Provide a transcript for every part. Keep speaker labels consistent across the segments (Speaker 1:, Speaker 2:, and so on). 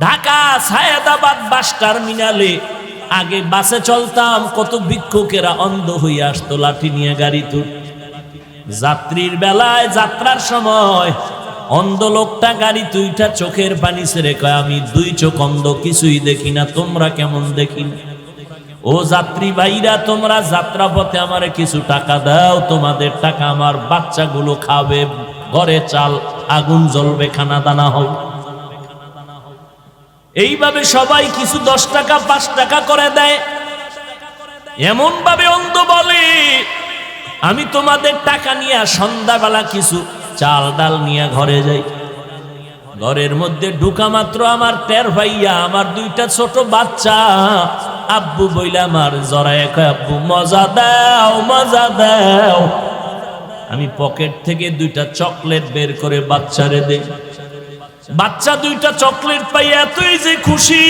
Speaker 1: ঢাকা সায়েদাবাদ বাস টার্মিনালে আগে বাসে চলতাম, কত ভিক্ষুকেরা অন্ধ হয়ে আসতো লাঠি নিয়ে গাড়িতে। যাত্রীর বেলায় যাত্রার সময় অন্ধ লোকটা গাড়িতে উঠা চোখের পানি ছেড়ে কয়, আমি দুই চোখ অন্ধ, কিছুই দেখি না, তোমরা কেমন দেখি না? ও যাত্রী ভাইরা, তোমরা যাত্রা পথে আমারে কিছু টাকা দাও, তোমাদের টাকা আমার বাচ্চাগুলো খাবে, ঘরে চাল আগুন জ্বলবে, খানা দানা হবে। এইভাবে সবাই কিছু 10 টাকা 5 টাকা করে দেয়। এমন ভাবে অন্ধ বলে, আমি তোমাদের টাকা নিয়ে সন্ধ্যাবেলা কিছু চাল ডাল নিয়ে ঘরে যাই। ঘরের মধ্যে ঢুকা মাত্র আমার টের ভাইয়া, আমার 2টা ছোট বাচ্চা আব্বু বইলা আমার জড়ায় কয়, আব্বু মজা দাও, মজা দাও। আমি পকেট থেকে 2টা চকলেট বের করে বাচ্চারে দেই। বাচ্চা 2টা চকলেট পাই এতই যে খুশি,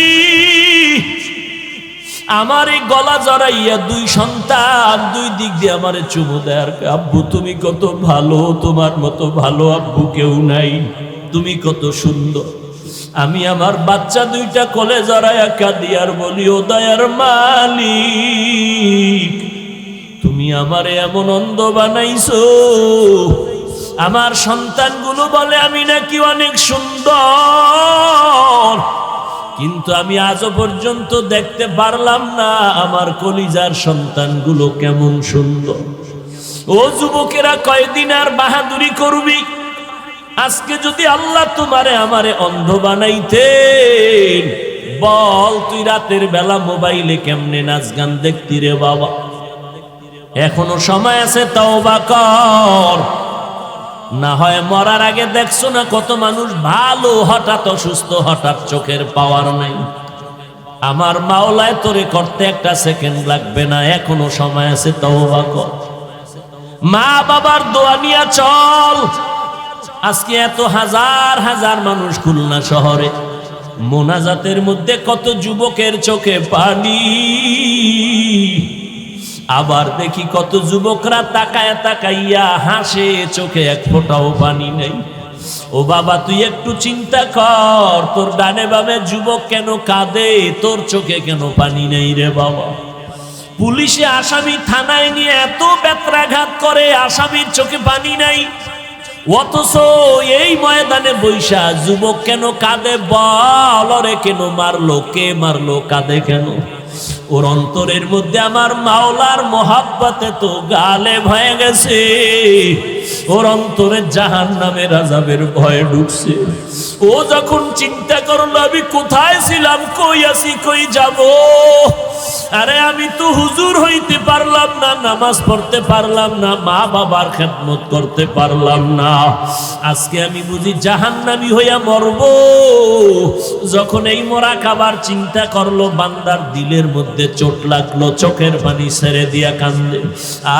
Speaker 1: আমার এই গলা জড়াইয়া 2 সন্তান 2 দিক দিয়ে আমারে চুমু দেয় আর আব্বু তুমি কত ভালো, তোমার মতো ভালো আব্বু কেউ নাই, তুমি কত সুন্দর। আমি আমার বাচ্চা 2টা কোলে জড়াইয়া কাঁদি আর বলি, ও দয়ার মালিক, তুমি আমারে এমন অন্ধ বানাইছো, আমার সন্তানগুলো বলে আমি নাকি অনেক সুন্দর, কিন্তু আমি আজও পর্যন্ত দেখতে পারলাম না আমার কলিজার সন্তানগুলো কেমন সুন্দর। ও যুবকেরা, কয়দিন আর বাহাদুরি করবি? আজকে যদি আল্লাহ তোমারে আমারে অন্ধ বানাইতেন, বল তুই রাতের বেলা মোবাইলে কেমনে নাচ গান দেখতি রে বাবা? এখনো সময় আছে, তওবা কর। না হয় মরার আগে দেখছো না কত মানুষ ভালো, হঠাৎ অসুস্থ, হঠাৎ চোখের পাওয়ার নাই। আমার মাওলায় তোরে করতে 1 সেকেন্ড লাগবে না, এখনো সময় আছে, তওবা কর। মা বাবার দোয়া নিয়ে চল। আজকে এত হাজার হাজার মানুষ খুলনা শহরে, মোনাজাতের মধ্যে কত যুবকের চোখে পানি, আবার দেখি কত যুবকরা তাকায় তাকাইয়া হাসে, চোখে 1 ফোঁটাও পানি নেই। ও বাবা, তুই একটু চিন্তা কর, তোর ডানে বামে যুবক কেন কাঁদে, তোর চোখে কেন পানি নেই রে বাবা? পুলিশে আসামি থানায় নিয়ে এত বেত্রাঘাত করে, আসামির চোখে পানি নাই, অথচ এই ময়দানে বৈশা যুবক কেন কাঁদে? বল, রে কেন মারলো, কে মারলো, কাঁদে কেন? ওর অন্তরের মধ্যে আমার মাওলার মোহাব্বতে তো গালেব হয়ে গেছে, ওর অন্তরে জাহান্নামের আযাবের ভয় ঢুকছে। ও যখন চিন্তা করলো আমি কোথায় ছিলাম, কই আছি, কই যাব? আরে আমি তো হুজুর হইতে পারলাম না, নামাজ পড়তে পারলাম না, মা বাবার খেদমত করতে পারলাম না, আজকে আমি বুঝি জাহান্নামী হইয়া মরব। যখন এই মরা খাবার চিন্তা করলো, বান্দার দিলের মধ্যে চোট লাগলো, চোখের পানি ছেড়ে দিয়া কান্দে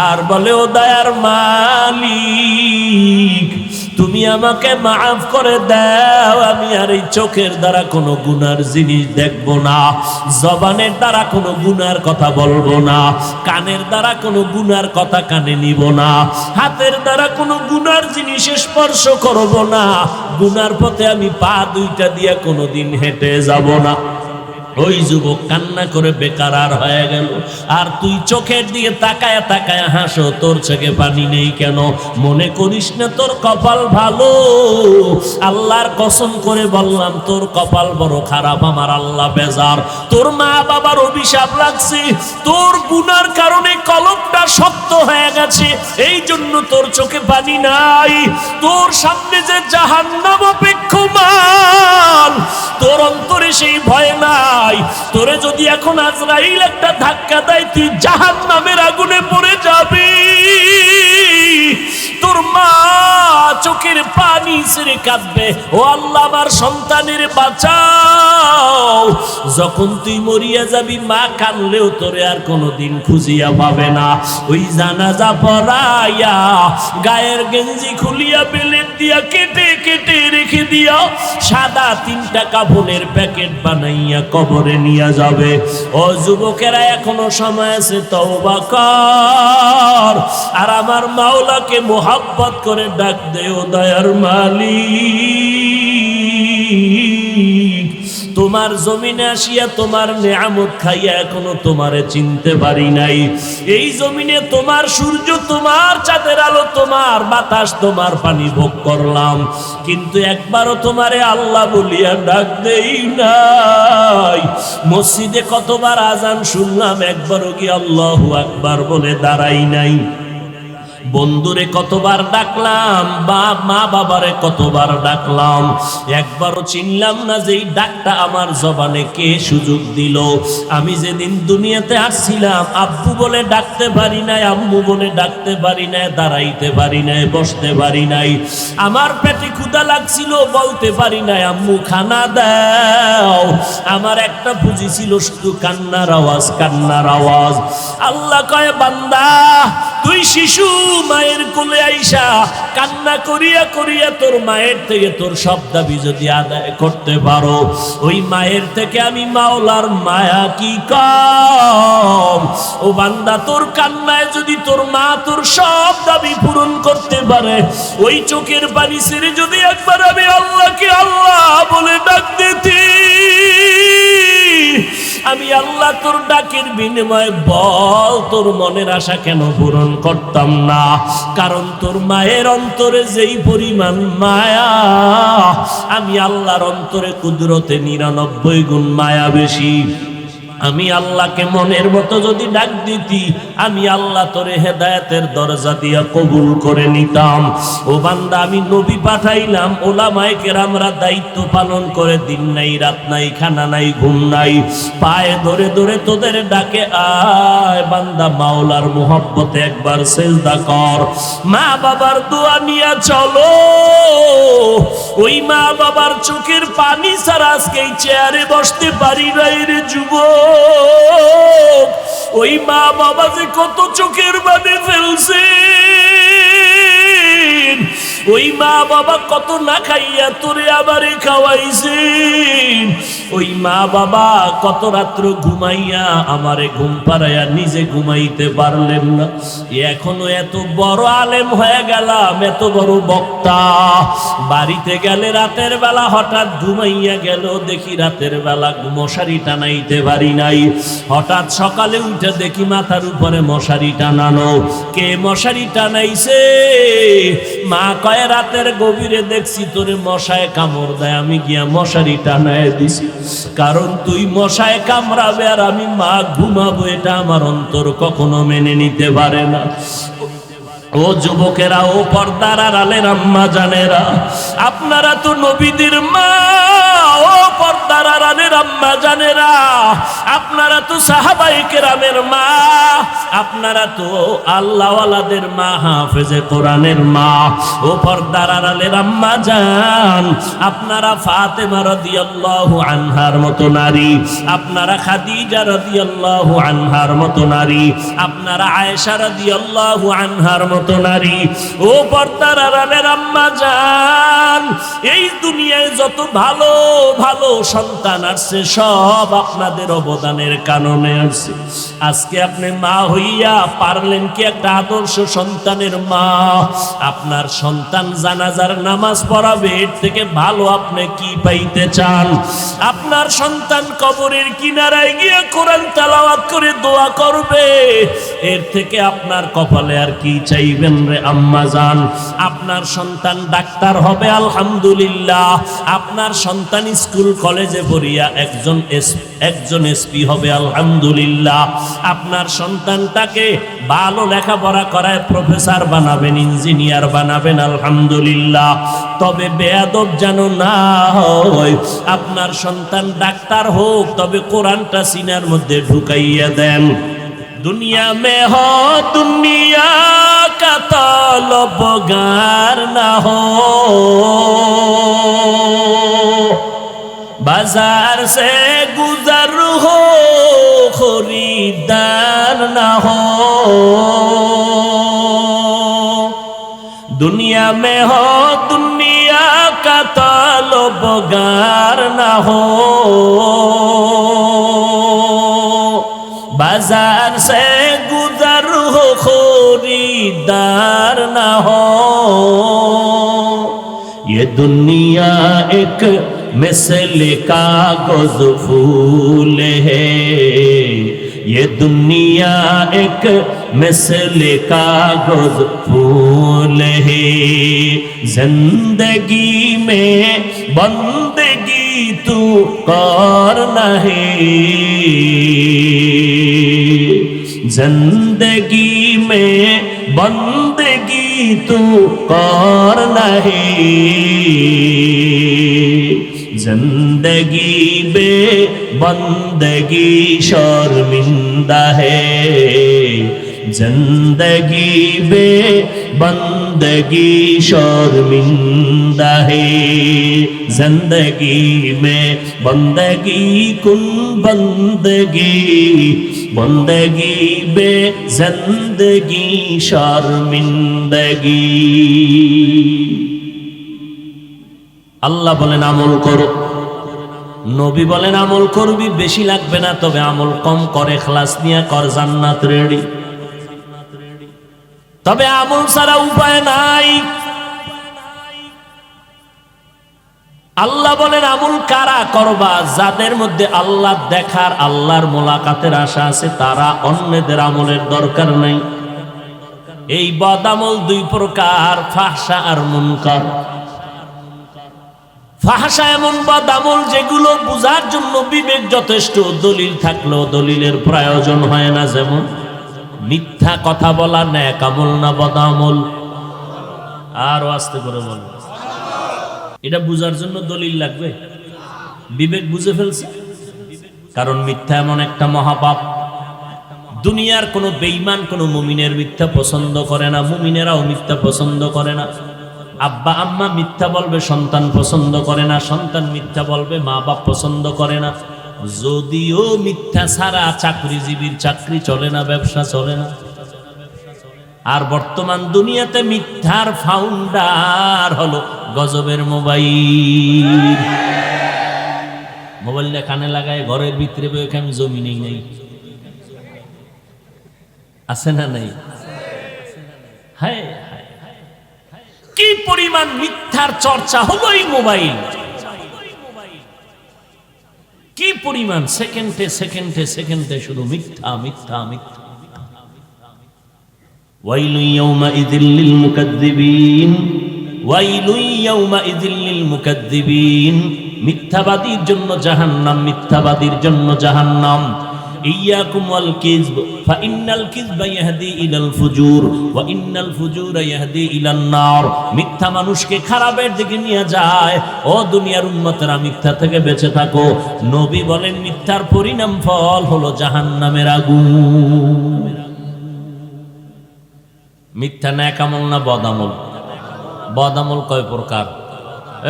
Speaker 1: আর বলে, ও দয়ার মালিক, তুমি আমাকে মাফ করে দাও, আমি আর এই চোখের দ্বারা কোনো গুনার জিনিস দেখবো না, জবানের দ্বারা কোনো গুনার কথা বলবো না, কানের দ্বারা কোনো গুনার কথা কানে নিব না, হাতের দ্বারা কোনো গুনার জিনিস স্পর্শ করব না, গুনার পথে আমি পা 2টা দিয়ে কোনোদিন হেঁটে যাব না। ওই যুবক কান্না করে বেকারার হয়ে গেল। আর তুই চোখের দিকে তাকায় তাকায় হাসো, তোর চোখে পানি নেই কেন? মনে করিস না তোর কপাল ভালো? আল্লাহর কসম করে বললাম, তোর কপাল বড় খারাপ, আমার আল্লাহ বেজার। তোর মা বাবার অভিশাপ লাগছে, তোর গুনার কারণে কলবটা শক্ত হয়ে গেছে, এই জন্য তোর চোখে পানি নাই। তোর সামনে যে জাহান্নাম অপেক্ষমান, তোর অন্তরে সেই ভয় নাই। তোরে যদি এখন আজরাইল একটা ধাক্কা দেয়, তুই জাহান্নামের আগুনে পড়ে যাবি। তোর মা চোখের পানি ছেড়ে কাঁদবে, ও আল্লাহ আমার সন্তানের বাঁচাও। যখন তুই মরিয়া যাবি, মা কানলেও তোরে আর কোনোদিন খুঁজিয়া পাবে না। ওই জানাজা পড়াইয়া গায়ের গেঞ্জি খুলিয়া বেলেট দিয়া কেটে কেটে রেখে দিয়া সাদা 3টা কাফনের প্যাকেট বানাইয়া কবরে নিয়ে যাবে। ও যুবকেরা, এখনো সময় আছে, তওবা কর আর আমার মাওলাকে মোহাব্বত করে ডাক দে, ও দয়ার মালিক, তোমার জমিনে আসিয়া তোমার নেয়ামত খাইয়া এখনো তোমারে চিনতে পারি নাই। এই জমিনে তোমার সূর্য, তোমার চাঁদের আলো, তোমার বাতাস, তোমার পানি ভোগ করলাম, কিন্তু একবারও তোমারে আল্লাহ বলিয়া ডাক দেই নাই। মসজিদে কতবার আজান শুনলাম, একবারও কি আল্লাহু আকবার বলে দাঁড়াই নাই। বন্ধুরে কতবার ডাকলাম, মা বাবারে কতবার ডাকলাম, একবারও চিনলাম না যে এই ডাকটা আমার জবানে কে সুযোগ দিল। আমি যেদিন দুনিয়াতে আসছিলাম আব্বু বলে ডাকতে পারি নাই, আম্মু বলে ডাকতে পারি নাই, দাঁড়াইতে পারি নাই, বসতে পারি নাই। আমার পেটে ক্ষুধা লাগছিল, বলতে পারি নাই আম্মু খানা দাও। আমার একটা পুঁজি ছিল শুধু কান্নার আওয়াজ, কান্নার আওয়াজ। আল্লাহ কয় বান্দা, তুই শিশু মায়ের কোলে আইসা কান্না করিয়া করিয়া তোর মায়ের থেকে তোর সব দাবি যদি আদায় করতে পারো, ওই মায়ের থেকে আমি মাওলার মায়া কি কম। ও বান্দা, তোর কান্নায় যদি তোর মা তোর সব দাবি পূরণ করতে পারে, ওই চোখের পানি ছেড়ে যদি একবার আমি আল্লাহকে আল্লাহ বলে ডাক দিতি, আমি আল্লাহ তোর ডাকের বিনিময়ে বল তোর মনের আশা কেন পূরণ করতাম না? কারণ তোর মায়ের অন্তরে যেই পরিমাণ মায়া, আমি আল্লাহর অন্তরে কুদরতে 99 গুণ মায়া বেশি। আমি আল্লাহকে মনের মতো যদি ডাক দিতি, আমি আল্লাহ তোরে হেদায়েতের দরজা দিয়া কবুল করে নিতাম। ও বান্দা, আমি নবী পাঠাইলাম, ওলামায়ে কেরামরা দায়িত্ব পালন করে, দিন নাই রাত নাই, খানা নাই ঘুম নাই, পায়ে ধরে ধরে তোদের ডাকে, আয় বান্দা মাওলার মুহাব্বতে একবার সেজদা কর, মা বাবার দোয়া নিয়া চলো। ওই মা বাবার চোখের পানি ছাড়া আজকে এই চেয়ারে বসতে পারি নাই রে যুবক। ওই মা বাবা যে কত চোখের পানি ফেলছে, ওই মা বাবা কত না খাইয়া তোরে আবারে খাওয়াইছেন। ওই মা বাবা কত রাত্র ঘুমাইয়া আমারে ঘুম পাড়াইয়া নিজে ঘুমাইতে পারলেন না। এখনো এত বড় আলেম হয়ে গেলাম, এত বড় বক্তা, বাড়িতে গেলে রাতের বেলা হঠাৎ ঘুমাইয়া গেল, দেখি রাতের বেলা মশারি টানাইতে পারি নাই। হঠাৎ সকালে উঠে দেখি মাথার উপরে মশারি টানানো। কে মশারি টানাইছে? মা কয় রাতের গভীরে দেখছি তোরে মশায় কামড় দেয়, আমি গিয়া মশারি টানায় দিছি। কারণ তুই মশায় কামড়াবে আর আমি মা ঘুমাবো, এটা আমার অন্তর কখনো মেনে নিতে পারে না। ও যুবকেরা, ও পর্দার আড়ালের আম্মা জানেরা, আপনারা তো নবীদের মা। ও পর্দার আড়ালের আম্মা জানেরা, আপনারা তো সাহাবায়ে কেরামের মা, আপনারা তো আল্লাহওয়ালাদের মা, হাফেজে কোরআনের মা। ও পর্দার আড়ালের আম্মা জান, আপনারা ফাতেমা রাদিয়াল্লাহু আনহার মতো নারী, আপনারা খাদিজা রাদিয়াল্লাহু আনহার মতো নারী, আপনারা আয়েশা রাদিয়াল্লাহু আনহার মতো নারী। ও পর্দার আড়ালের আম্মা জান, এই দুনিয়ায় যত ভালো ভালো সন্তান আসছে সব আপনাদের অবদানের কারণে আসছে। আজকে আপনি মা হইয়া পারলেন কি একটা আদর্শ সন্তানের মা? আপনার সন্তান জানাজার নামাজ পড়াবে, এর থেকে ভালো আপনি কি পাইতে চান? আপনার সন্তান কবরের কিনারায় গিয়ে কোরআন তেলাওয়াত করে দোয়া করবে, এর থেকে আপনার কপালে আর কি চাইবেন রে আম্মা জান? আপনার সন্তান ডাক্তার হবে, আলহামদুলিল্লাহ। আপনার সন্তান স্কুল কলেজে পড়িয়া একজন এসপি হবে, আলহামদুলিল্লাহ। আপনার সন্তানটাকে ভালো লেখাপড়া করায় প্রফেসর বানাবেন, ইঞ্জিনিয়ার বানাবেন, আলহামদুলিল্লাহ। তবে বেয়াদব যেন না হয়। আপনার সন্তান ডাক্তার হোক, তবে কোরআনটা সিনার মধ্যে ঢুকাইয়া দেন। दुनिया में हो दुनिया का तलबगार ना हो, बाजार से गुजर हो खरीदार ना हो। दुनिया में हो दुनिया का तलबगार ना हो, बाजार से गुजर हो खरीदार ना हो। ये दुनिया एक मिसल कागज फूल है, ये दुनिया एक मिसल कागज फूल है। जिंदगी में बंदगी तू करना है, जिंदगी में बंदगी तू करना है, जिंदगी बे बंदगी शर्मिंदा है, जिंदगी बे बंदगी शर्मिंदा है। जिंदगी में बंदगी कुन बंदगी, बंदगी बे जिंदगी शर्मिंदगी। আল্লাহ বলেন আমল করো, নবী বলেন আমল করবি বেশি লাগবে না, তবে আমল কম করে ইখলাস নিয়ে কর, জান্নাত রেডি। তবে আমল ছাড়া উপায় নাই। আল্লাহ বলেন আমল কারা করবা? যাদের মধ্যে আল্লাহ দেখার, আল্লাহর মোলাকাতের আশা আছে, তারা অন্যদের আমলের দরকার নাই। এই বদ আমল দুই প্রকার, ফাহশা আর মুনকার। ফাহশা এমন বদ আমল যেগুলো বুঝার জন্য বিবেক যথেষ্ট, দলিল থাকলেও দলিলের প্রয়োজন হয় না। যেমন মিথ্যা কথা বলা নেক আমল না বদ আমল? আরো আস্তে করে বল। এটা বুঝার জন্য দলিল লাগবে? বিবেক বুঝে ফেলছে। কারণ মিথ্যা এমন একটা মহাপাপ, দুনিয়ার কোনো বেঈমান কোনো মুমিনের মিথ্যা পছন্দ করে না, মুমিনেরাও মিথ্যা পছন্দ করে না। আব্বা আম্মা মিথ্যা বলবে, সন্তান পছন্দ করে না, সন্তান মিথ্যা বলবে, মা বাপ পছন্দ করে না। যদিও মিথ্যা ছাড়া চাকরিজীবীর চাকরি চলে না, ব্যবসা চলে না। আর বর্তমান দুনিয়াতে মিথ্যার ফাউন্ডার হলো গজবের মোবাইল। মোবাইলটা কানে লাগায় ঘরের ভিতরে বসে, আমি জমিনেই নেই, আছে না নাই? হ্যাঁ, কি পরিমাণ মিথ্যার চর্চা হলো এই মোবাইল, কি পরিমাণ সেকেন্ডে সেকেন্ডে সেকেন্ডে শুধু মিথ্যা মিথ্যা মিথ্যা। ওয়াইলু ইয়াউমাইযিল লিল মুকাদ্দিবিন, ওয়াইলু ইয়াউমাইযিল লিল মুকাদ্দিবিন। মিথ্যাবাদীর জন্য জাহান্নাম, মিথ্যাবাদীর জন্য জাহান্নাম। ইয়াকুম ওয়াল কিযব ফাইন্নাল কিযবা ইয়াহদি ইলাল ফুজুর ওয়া ইন্নাল ফুজুরা ইয়াহদি ইলান নার। মিথ্যা মানুষকে খারাপের দিকে নিয়ে যায়। ও দুনিয়ার উম্মতেরা, মিথ্যা থেকে বেঁচে থাকো। নবী বলেন মিথ্যার পরিণাম ফল হলো জাহান্নামের আগুন। মিথ্যা নেক আমল না বদ আমল? বদ আমল কয় প্রকার?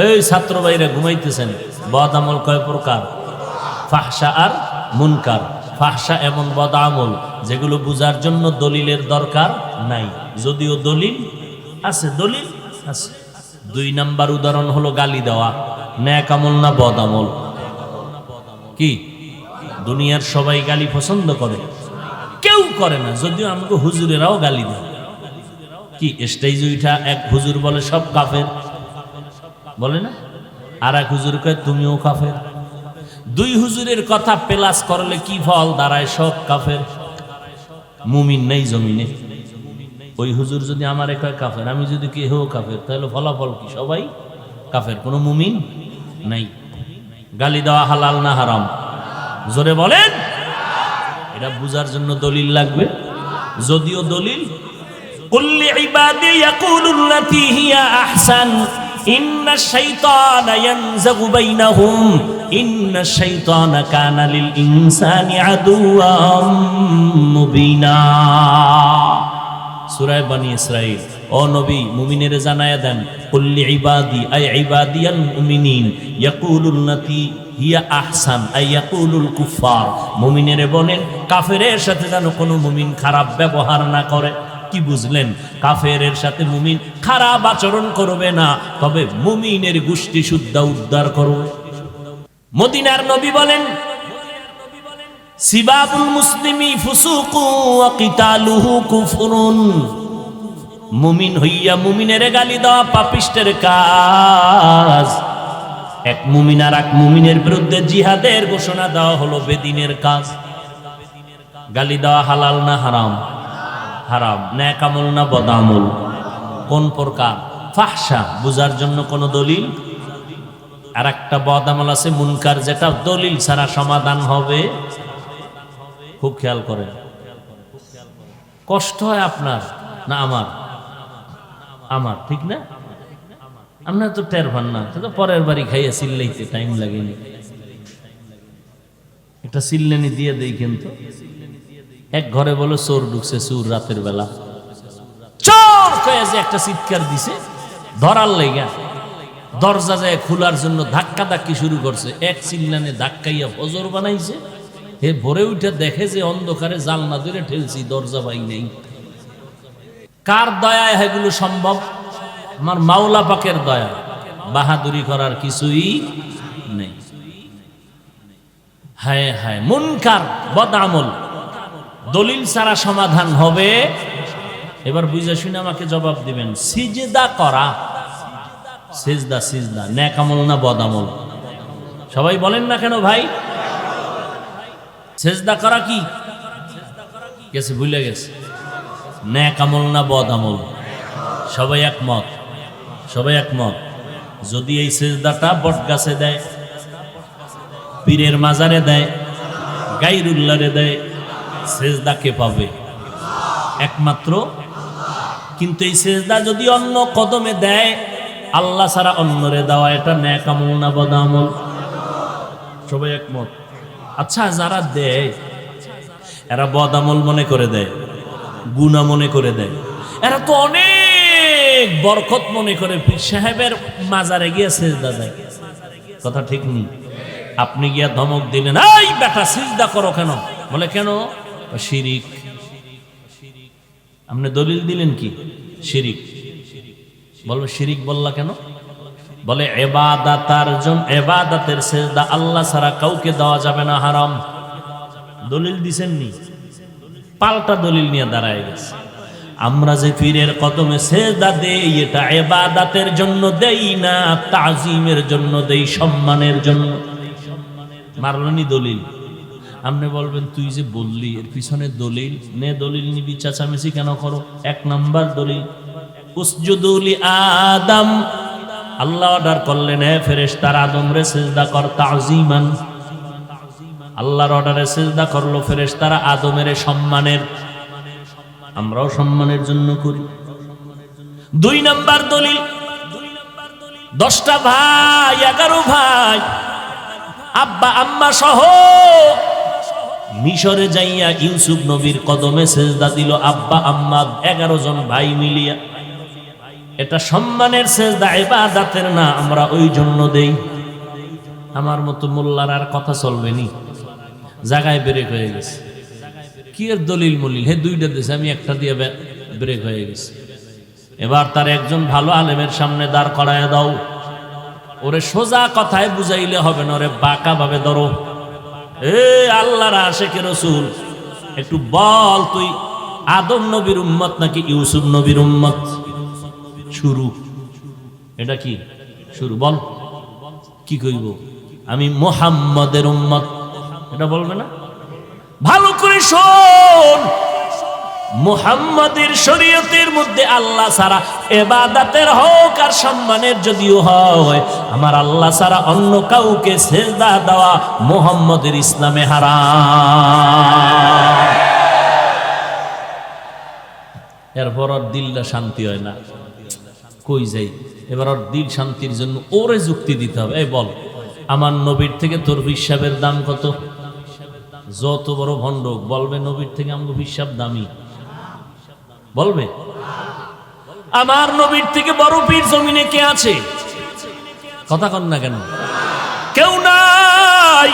Speaker 1: এই ছাত্র ভাইরা ঘুমাইতেছেন, বদ আমল কয় প্রকার? ফাহশা আর মুনকার। ফাহশা এমন বদ আমল যেগুলো বুঝার জন্য দলিলের দরকার নাই, যদিও দলিল আছে, দলিল আছে। 2 নাম্বার উদাহরণ হলো গালি দেওয়া। নেক আমল না বদ আমল? কি? দুনিয়ার সবাই গালি পছন্দ করে? কেউ করে না, যদিও আমাকে হুজুরেরাও গালি দেয়। কি স্টেজ উঠা এক হুজুর বলে সব কাফের, বলে না? আর এক হুজুর কয় তুমিও কাফের। 2 হুজুরের কথা প্লাস করলে কি ফল দাঁড়ায়? সব কাফের। মুমিন নেই জমিনে। ওই হুজুর যদি আমারে কয় কাফের, আমি যদি কে হো কাফের, তাহলে ফলাফল কি? সবাই কাফের, কোনো মুমিন নাই। গালি দেওয়া হালাল না হারাম? জোরে বলেন। এটা বুঝার জন্য দলিল লাগবে, যদিও দলিল কুল্লি ইবাদি ইয়াকুলুল্লাতী হিয়া আহসান ইন্নাশ শাইতানা ইয়ানযাগু বাইনাহুম ইন্নাশ শাইতানা কানা লিল ইনসানি আদুওয়াম মুবিনা। সূরা বনী ইসরাঈল। ও নবী, মুমিনেরে জানায়া দেন, কুল্লি ইবাদি আই ইবাদিয়াল মুমিনিন ইয়াকুলুল্লাতী হিয়া আহসান আই ইয়াকুলুল কুফার। মুমিনেরে বলেন কাফেরের সাথে যেন কোনো মুমিন খারাপ ব্যবহার না করে। কি বুঝলেন? কাফেরের সাথে মুমিন খারাপ আচরণ করবে না, তবে মুমিনের গোষ্ঠী শুদ্ধা উদ্ধার করবে। মদিনার নবী বলেন সিবাবুল মুসলিমি ফুসুকু ওয়া কিতালুহু কুফরুন। মুমিন হইয়া মুমিনের গালি দেওয়া পাপিষ্টের কাজ, এক মুমিন আর এক মুমিনের বিরুদ্ধে জিহাদের ঘোষণা দেওয়া হলো, বেদিনের কাজ। গালি দেওয়া হালাল না হারাম? হারাম। নেক আমল না বদামল? কোন প্রকার? ফাহশা। বুঝার জন্য কোন দলিল? আর একটা বদামল আছে মুনকার, যেটা দলিল ছাড়া সমাধান হবে। খুব খেয়াল করেন। কষ্ট হয় আপনার না আমার? আমার, ঠিক না? আপনার তো টের ভান না, তো পরের বাড়ি খাইয়া চিল্লাইতে টাইম লাগেনি। একটা চিল্লানি দিয়ে দেই। কিন্তু এক ঘরে বলো চোর ঢুকছে, চোর রাতের বেলা চোর কয়ে যে একটা চিৎকার দিছে, ধরার লাইগা দরজা যায় খোলার জন্য ধাক্কা ধাক্কি শুরু করছে। এক চিল্লানে ধাক্কাইয়া ফজর বানাইছে। হে ভোরে উঠে দেখে যে অন্ধকারে জানলা ধরে ঠেলছি, দরজা পাই নেই। কার দয়ায় এগুলো সম্ভব? আমার মাওলা পাকের দয়া। বাহাদুরি করার কিছুই নেই। হায় হায়, মুনকার বদআমল দলিল ছাড়া সমাধান হবে। এবার বুঝে শুনে আমাকে জবাব দিবেন। সিজদা করা, সিজদা সিজদা নেক আমল না বদআমল? সবাই বলেন না কেন ভাই? সিজদা করা কি গেছে, ভুলে গেছে। নেক আমল না বদআমল? সবাই একমত? সবাই একমত। যদি এই সিজদাটা বটগাছে দেয়, পীরের মাজারে দেয়, গায়রুল্লাহরে দেয়, সিজদা কে পাবে? একমাত্র। কিন্তু এই সিজদা যদি অন্য কদমে দেয়, আল্লাহ ছাড়া অন্যরে দেওয়া, এটা নেক আমল না বদআমল? সবাই একমত। আচ্ছা, যারা দেয় এরা বদআমল মনে করে দেয়, গুনাহ মনে করে দেয়। এরা তো অনেক বরকত মনে করে পীর সাহেবের মাজারে গিয়ে সিজদা দেয়। কথা ঠিক নেই? আপনি গিয়া ধমক দিলেন, এই বেটা সিজদা করো কেন? বলে কেন? শিরিক। আপনি দলিল দিলেন কি? শিরিক। বলবে শিরিক বললা কেন? বলে ইবাদতার জন্য, ইবাদতের সিজদা আল্লাহ ছাড়া কাউকে দেওয়া যাবে না, হারাম। দলিল দিছেন নি, পাল্টা দলিল নিয়ে দাঁড়ায় গেছে। আমরা যে পীরের কদমে সিজদা দেই, এটা ইবাদতের জন্য দেই না, তাজিমের জন্য দেই, সম্মানের জন্য। মারলনি দলিল। আপনি বলবেন তুই যে বললি এর পিছনে দলিল নে, দলিল নিবি চাচামেচি কেন করো? এক নাম্বার দলিল, উসজুদু লি আদম। আল্লাহ অর্ডার করলেন, হে ফেরেশতারা আদমরে সিজদা কর তাজিমান। আল্লাহর অর্ডারে সিজদা করলো ফেরেশতারা আদমের, সম্মানের। আমরাও সম্মানের জন্য করি। দুই নাম্বার দলিল, 10টা ভাই, 11 ভাই, আব্বা আম্মা সহ মিশরে যাইয়া ইউসুফ নবীর কদমে সিজদা দিল। আব্বা আম্মা 11 জন ভাই মিলিয়া। এটা সম্মানের সিজদা, ইবাদতের না। আমরা ওই জন্য দেই। আমার মতো মোল্লার আর কথা চলবে নি, জায়গায় ব্রেক হয়ে গেছে। কি এর দলিল মলিল? হে দুইটা দিয়েছে, আমি একটা দিয়ে ব্রেক হয়ে গেছে। এবার তার একজন ভালো আলেমের সামনে দাঁড় করায় দাও। ওরে সোজা কথায় বুঝাইলে হবে না, ওরে বাঁকা ভাবে ধরো। এ আল্লাহর আশিকে রাসূল, একটু বল তুই আদম নবীর উম্মত নাকি ইউসুফ নবীর উম্মত? শুরু। এটা কি শুরু? বল কি কইব? আমি মুহাম্মাদের উম্মত, এটা বলবে না? ভালো করে শোন, মুহাম্মাদের শরীয়তের মধ্যে আল্লাহ ছাড়া ইবাদতের হোক আর সম্মানের যদিও হয়, আমার আল্লাহ ছাড়া অন্য কাউকে সিজদা দেওয়া মুহাম্মাদের ইসলামে হারাম। এরপর ওর দিলটা শান্তি হয় না, কই যাই? এবার ওর দিল শান্তির জন্য ওরে যুক্তি দিতে হবে। এই বল, আমার নবীর থেকে তোর হিসাবের দাম কত? যত বড় ভণ্ড বলবে নবীর থেকে আমগো হিসাব দামি, বলবে। আমার নবীর থেকে বড় পীর জমিনে কে আছে? কথা কন না কেন? কেউ নাই।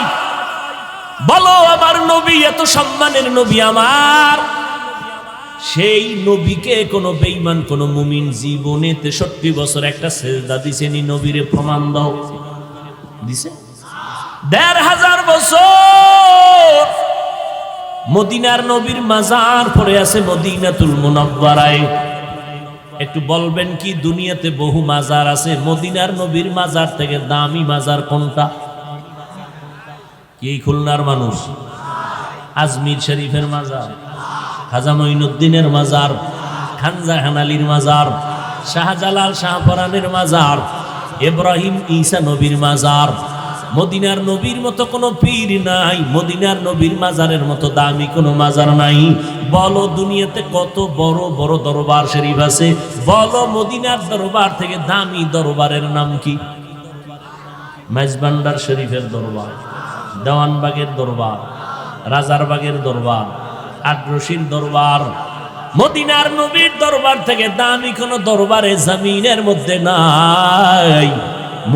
Speaker 1: বলো আমার নবী এত সম্মানের নবী আমার, সেই নবীকে কোন বেঈমান কোন মুমিন জীবনে 63 বছর একটা সিজদা দিছেনি? নবীরে প্রমাণ দাও। দিছে 1500 বছর মদিনার নবীর মাজার পড়ে আছে মদিনাতুল মুনাওয়ারায়। একটু বলবেন কি দুনিয়াতে বহু মাজার আছে, মদিনার নবীর মাজার থেকে দামি মাজার কোনটা? কি খুলনার মানুষ? আজমির শরীফের মাজার, খাজা মঈনুদ্দিনের মাজার, খানজাহান আলীর মাজার, শাহজালাল শাহপরানের মাজার, ইব্রাহিম ঈসা নবীর মাজার। মদিনার নবীর মতো কোনো পীর নাই, মদিনার নবীর মাজারের মতো দামি কোনো মাজার নাই। বলো দুনিয়াতে কত বড় বড় দরবার শরীফ আছে, বলো মদিনার দরবার থেকে দামি দরবারের নাম কি? মেজবান্ডার শরীফের দরবার, দেওয়ানবাগের দরবার, রাজারবাগের দরবার, আটরশির দরবার। মদিনার নবীর দরবার থেকে দামি কোনো দরবারে জমিনের মধ্যে নাই।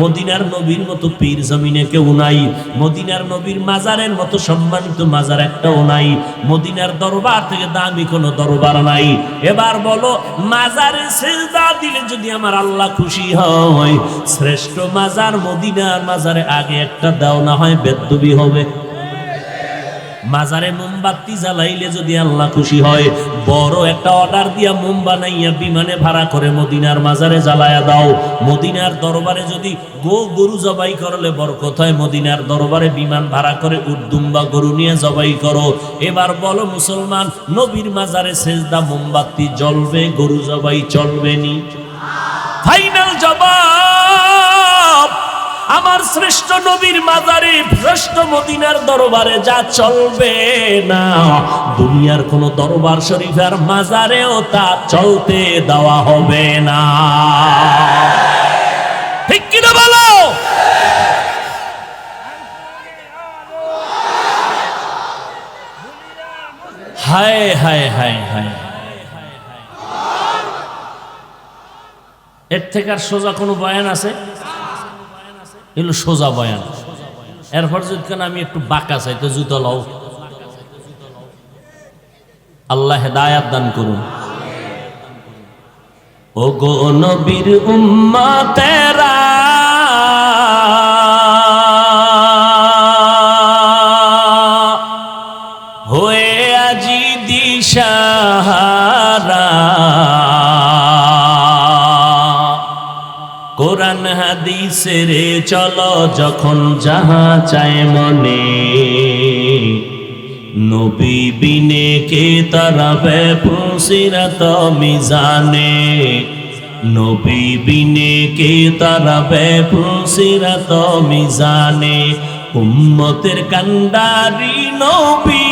Speaker 1: মদিনার নবীর মতো পীর জমিনে কেউ নাই, মদিনার নবীর মাজারের মতো সম্মানিত মাজার একটাও নাই, মদিনার দরবার থেকে দামি কোনো দরবার নাই। এবার বলো মাজারে সিজদা দিলে যদি আমার আল্লাহ খুশি হয়, শ্রেষ্ঠ মাজার মদিনার মাজারে আগে একটা দাও, না হয় বেদবি হবে। মাজারে মোমবাতি জ্বালাইলে যদি আল্লাহ খুশি হয়, বড় একটা অর্ডার দিয়া মোম বানাইয়া বিমানে ভাড়া করে মদিনার মাজারে জ্বালায়া দাও। মদিনার দরবারে যদি গরু জবাই করলে বরকত হয়, মদিনার দরবারে বিমান ভাড়া করে উদ্দুম্বা গরু নিয়ে জবাই করো। এবার বলো মুসলমান, নবীর মাজারে সেজদা মোমবাতি জ্বলবে, গরু জবাই চলবে নি? ফাইনাল জবাব, আমার শ্রেষ্ঠ নবীর মাজারে, শ্রেষ্ঠ মদিনার দরবারে যা চলবে না, দুনিয়ার কোন দরবার শরীফের মাজারেও তা চলতে দেওয়া হবে না। ঠিক কিনা বলো? হায় হায় হায় হায়, এর থেকে আর সোজা কোনো বয়ান আছে? এগুলো সোজা বয়ান। এরপর যদি কেন আমি একটু বাঁকা চাই তো জুতো লও। আল্লাহ হেদায়াত দান করুন। ও গো নবীর উম্মতেরা, হয়ে আজি দিশাহারা, কোরআন হাদিসের চলো যখন যাহা চায় মনে, নবী বিনে কে তারাবে পুসিরাত মিজানে, নবী বিনে কে তারাবে পুসিরাত মিজানে, উম্মতের কান্ডারি নবী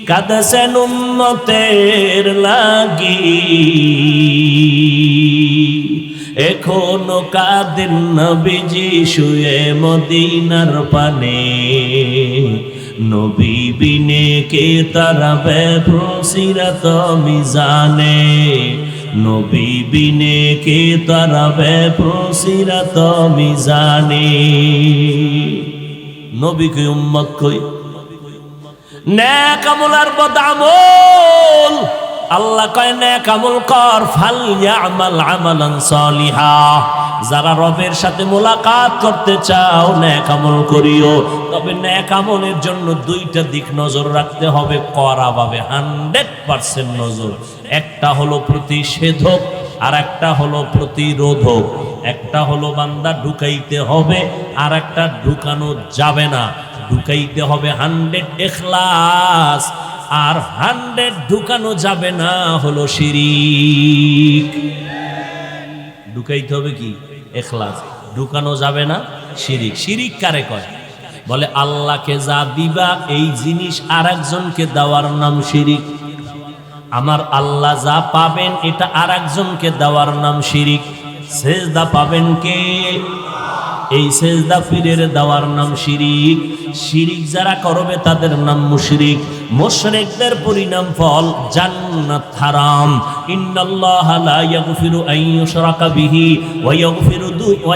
Speaker 1: কাঁদছেন উম্মতের লাগি, এখনো কাঁদেন নবীজি শুয়ে মদিনার পানে, নবী বিনে কে তারাবে পুসিরাত মিজানে, নবী বিনে কে তারাবে পুসিরাত মিজানে। নবীকে উম্মত কই, নেক আমল আর বদ আমল। আল্লাহ কয় নেক আমল কর, ফাল ইয়ামাল আমালান সালিহা। যারা রবের সাথে মোলাকাত করতে চাও নেক আমল করিও, তবে নেক আমলের জন্য দুইটা দিক নজর রাখতে হবে কড়া ভাবে, 100% নজর। একটা হলো প্রতিষেধক আর একটা হলো প্রতিরোধক। একটা হলো বান্দা ঢুকাইতে হবে, আর একটা ঢুকানো যাবে না। ঢুকাইতে হবে 100 ইখলাস, আর 100 ঢুকানো যাবে না হলো শিরিক। ঢুকাইতে হবে কি? ইখলাস। ঢুকানো যাবে না শিরিক। শিরিক কারে কয়? বলে আল্লাহকে যা দিবা এই জিনিস আরেকজনকে দেওয়ার নাম শিরিক। আমার আল্লাহ যা পাবেন এটা আরেকজনকে দেওয়ার নাম শিরিক। সেজদা পাবেন কে? এই সেজদা পীরের দেওয়ার নাম শিরিক। শিরিক যারা করবে তাদের নাম মুশরিক। মুশরিকদের পরিণাম ফল জান্নাত হারাম। ইন্নাল্লাহা লা ইয়াগফিরু আন ইউশরাকা বিহি ওয়া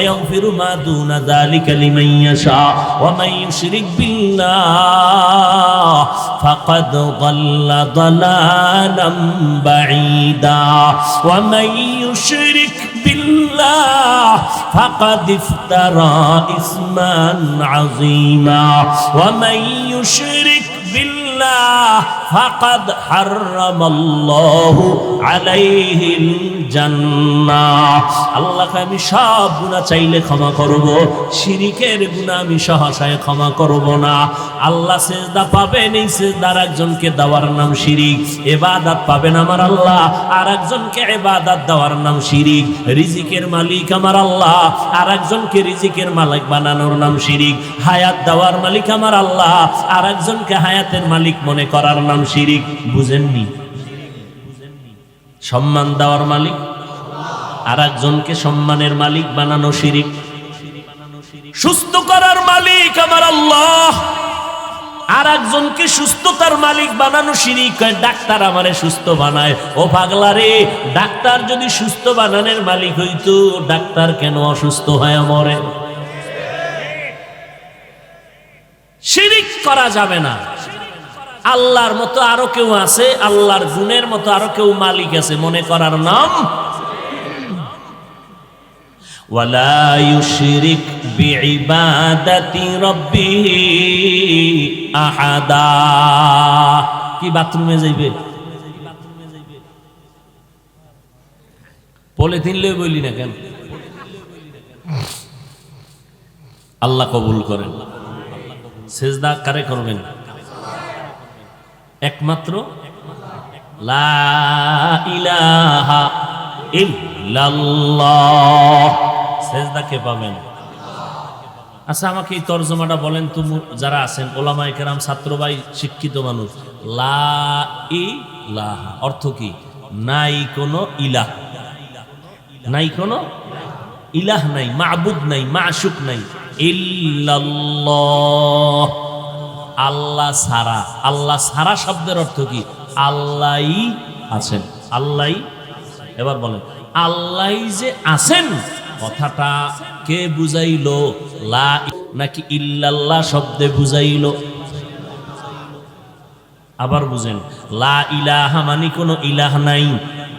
Speaker 1: ইয়াগফিরু মা দুনা যালিকা লিমান ইয়াশা ওয়া মান ইউশরিক বিল্লাহ ফাকাদ দাল্লা দালালাম বাঈদা ওয়া মান ইউশরিক বিল্লাহ ফাকাদ ইফতারা ইসমান আযীমা ওয়া মান ইউশরিক বিল্লাহ ইল্লাল্লাহ ফাকাদ হারামাল্লাহু আলাইহিল জান্নাহ। আল্লাহকে আমি সব গুনাহ চাইলে ক্ষমা করব, শিরিকের গুনাহ আমি সহসায় ক্ষমা করব না। আল্লাহ সেজদা পাবেন, এই সেজদার একজনকে দেওয়ার নাম শিরিক। ইবাদত পাবেন আমার আল্লাহ, আর একজনকে ইবাদত দেওয়ার নাম শিরিক। রিজিকের মালিক আমার আল্লাহ, আর একজনকে রিজিকের মালিক বানানোর নাম শিরিক। হায়াত দেওয়ার মালিক আমার আল্লাহ, আর একজনকে হায়াতের মালিক মনে করার নাম শিরিক। বুঝেননি? সম্মান দেওয়ার মালিক, আর একজনকে সম্মানের মালিক বানানো শিরিক। সুস্থ করার মালিক আমার আল্লাহ, আর একজনকে সুস্থতার মালিক বানানো শিরিক। ডাক্তার আমারে সুস্থ বানায়। ও পাগলা রে, ডাক্তার যদি সুস্থ বানানোর মালিক হইতো, ডাক্তার কেন অসুস্থ হয়ে মরে? শিরিক করা যাবে না। আল্লাহর মতো আরো কেউ আছে, আল্লাহর গুণের মতো আরো কেউ মালিক আছে, মনে করার নাম। ওয়ালা ইউশরিক বিইবাদাতি রাব্বিহি আহাদা। কি বাথরুমে যাইবে? পলিথিন লই বলি না কেন? আল্লাহ কবুল করেন। সেজদা কারে করবেন? একমাত্র লা ইলাহা ইল্লাল্লাহ। সেজদা কে পাবেন? আচ্ছা, আমাকে এই তরজমাটা বলেন তো, যারা আছেন ওলামায়ে কেরাম, ছাত্র ভাই, শিক্ষিত মানুষ। লা ইলাহা অর্থ কি? নাই কোনো ইলাহ, নাই কোনো ইলাহ নাই, মাবুদ নাই, মাশুক নাই। ইল্লাল্লাহ, আল্লাহ ছাড়া। আল্লাহ ছাড়া শব্দের অর্থ কি? আল্লাহই আছেন। আল্লাহই, এবার বলেন আল্লাহই যে আছেন, কথাটা কে বুঝাইলো? লা নাকি ইল্লাল্লাহ শব্দে বুঝাইলো? আবার বুঝেন, লা ইলাহা মানে কোনো ইলাহ নাই,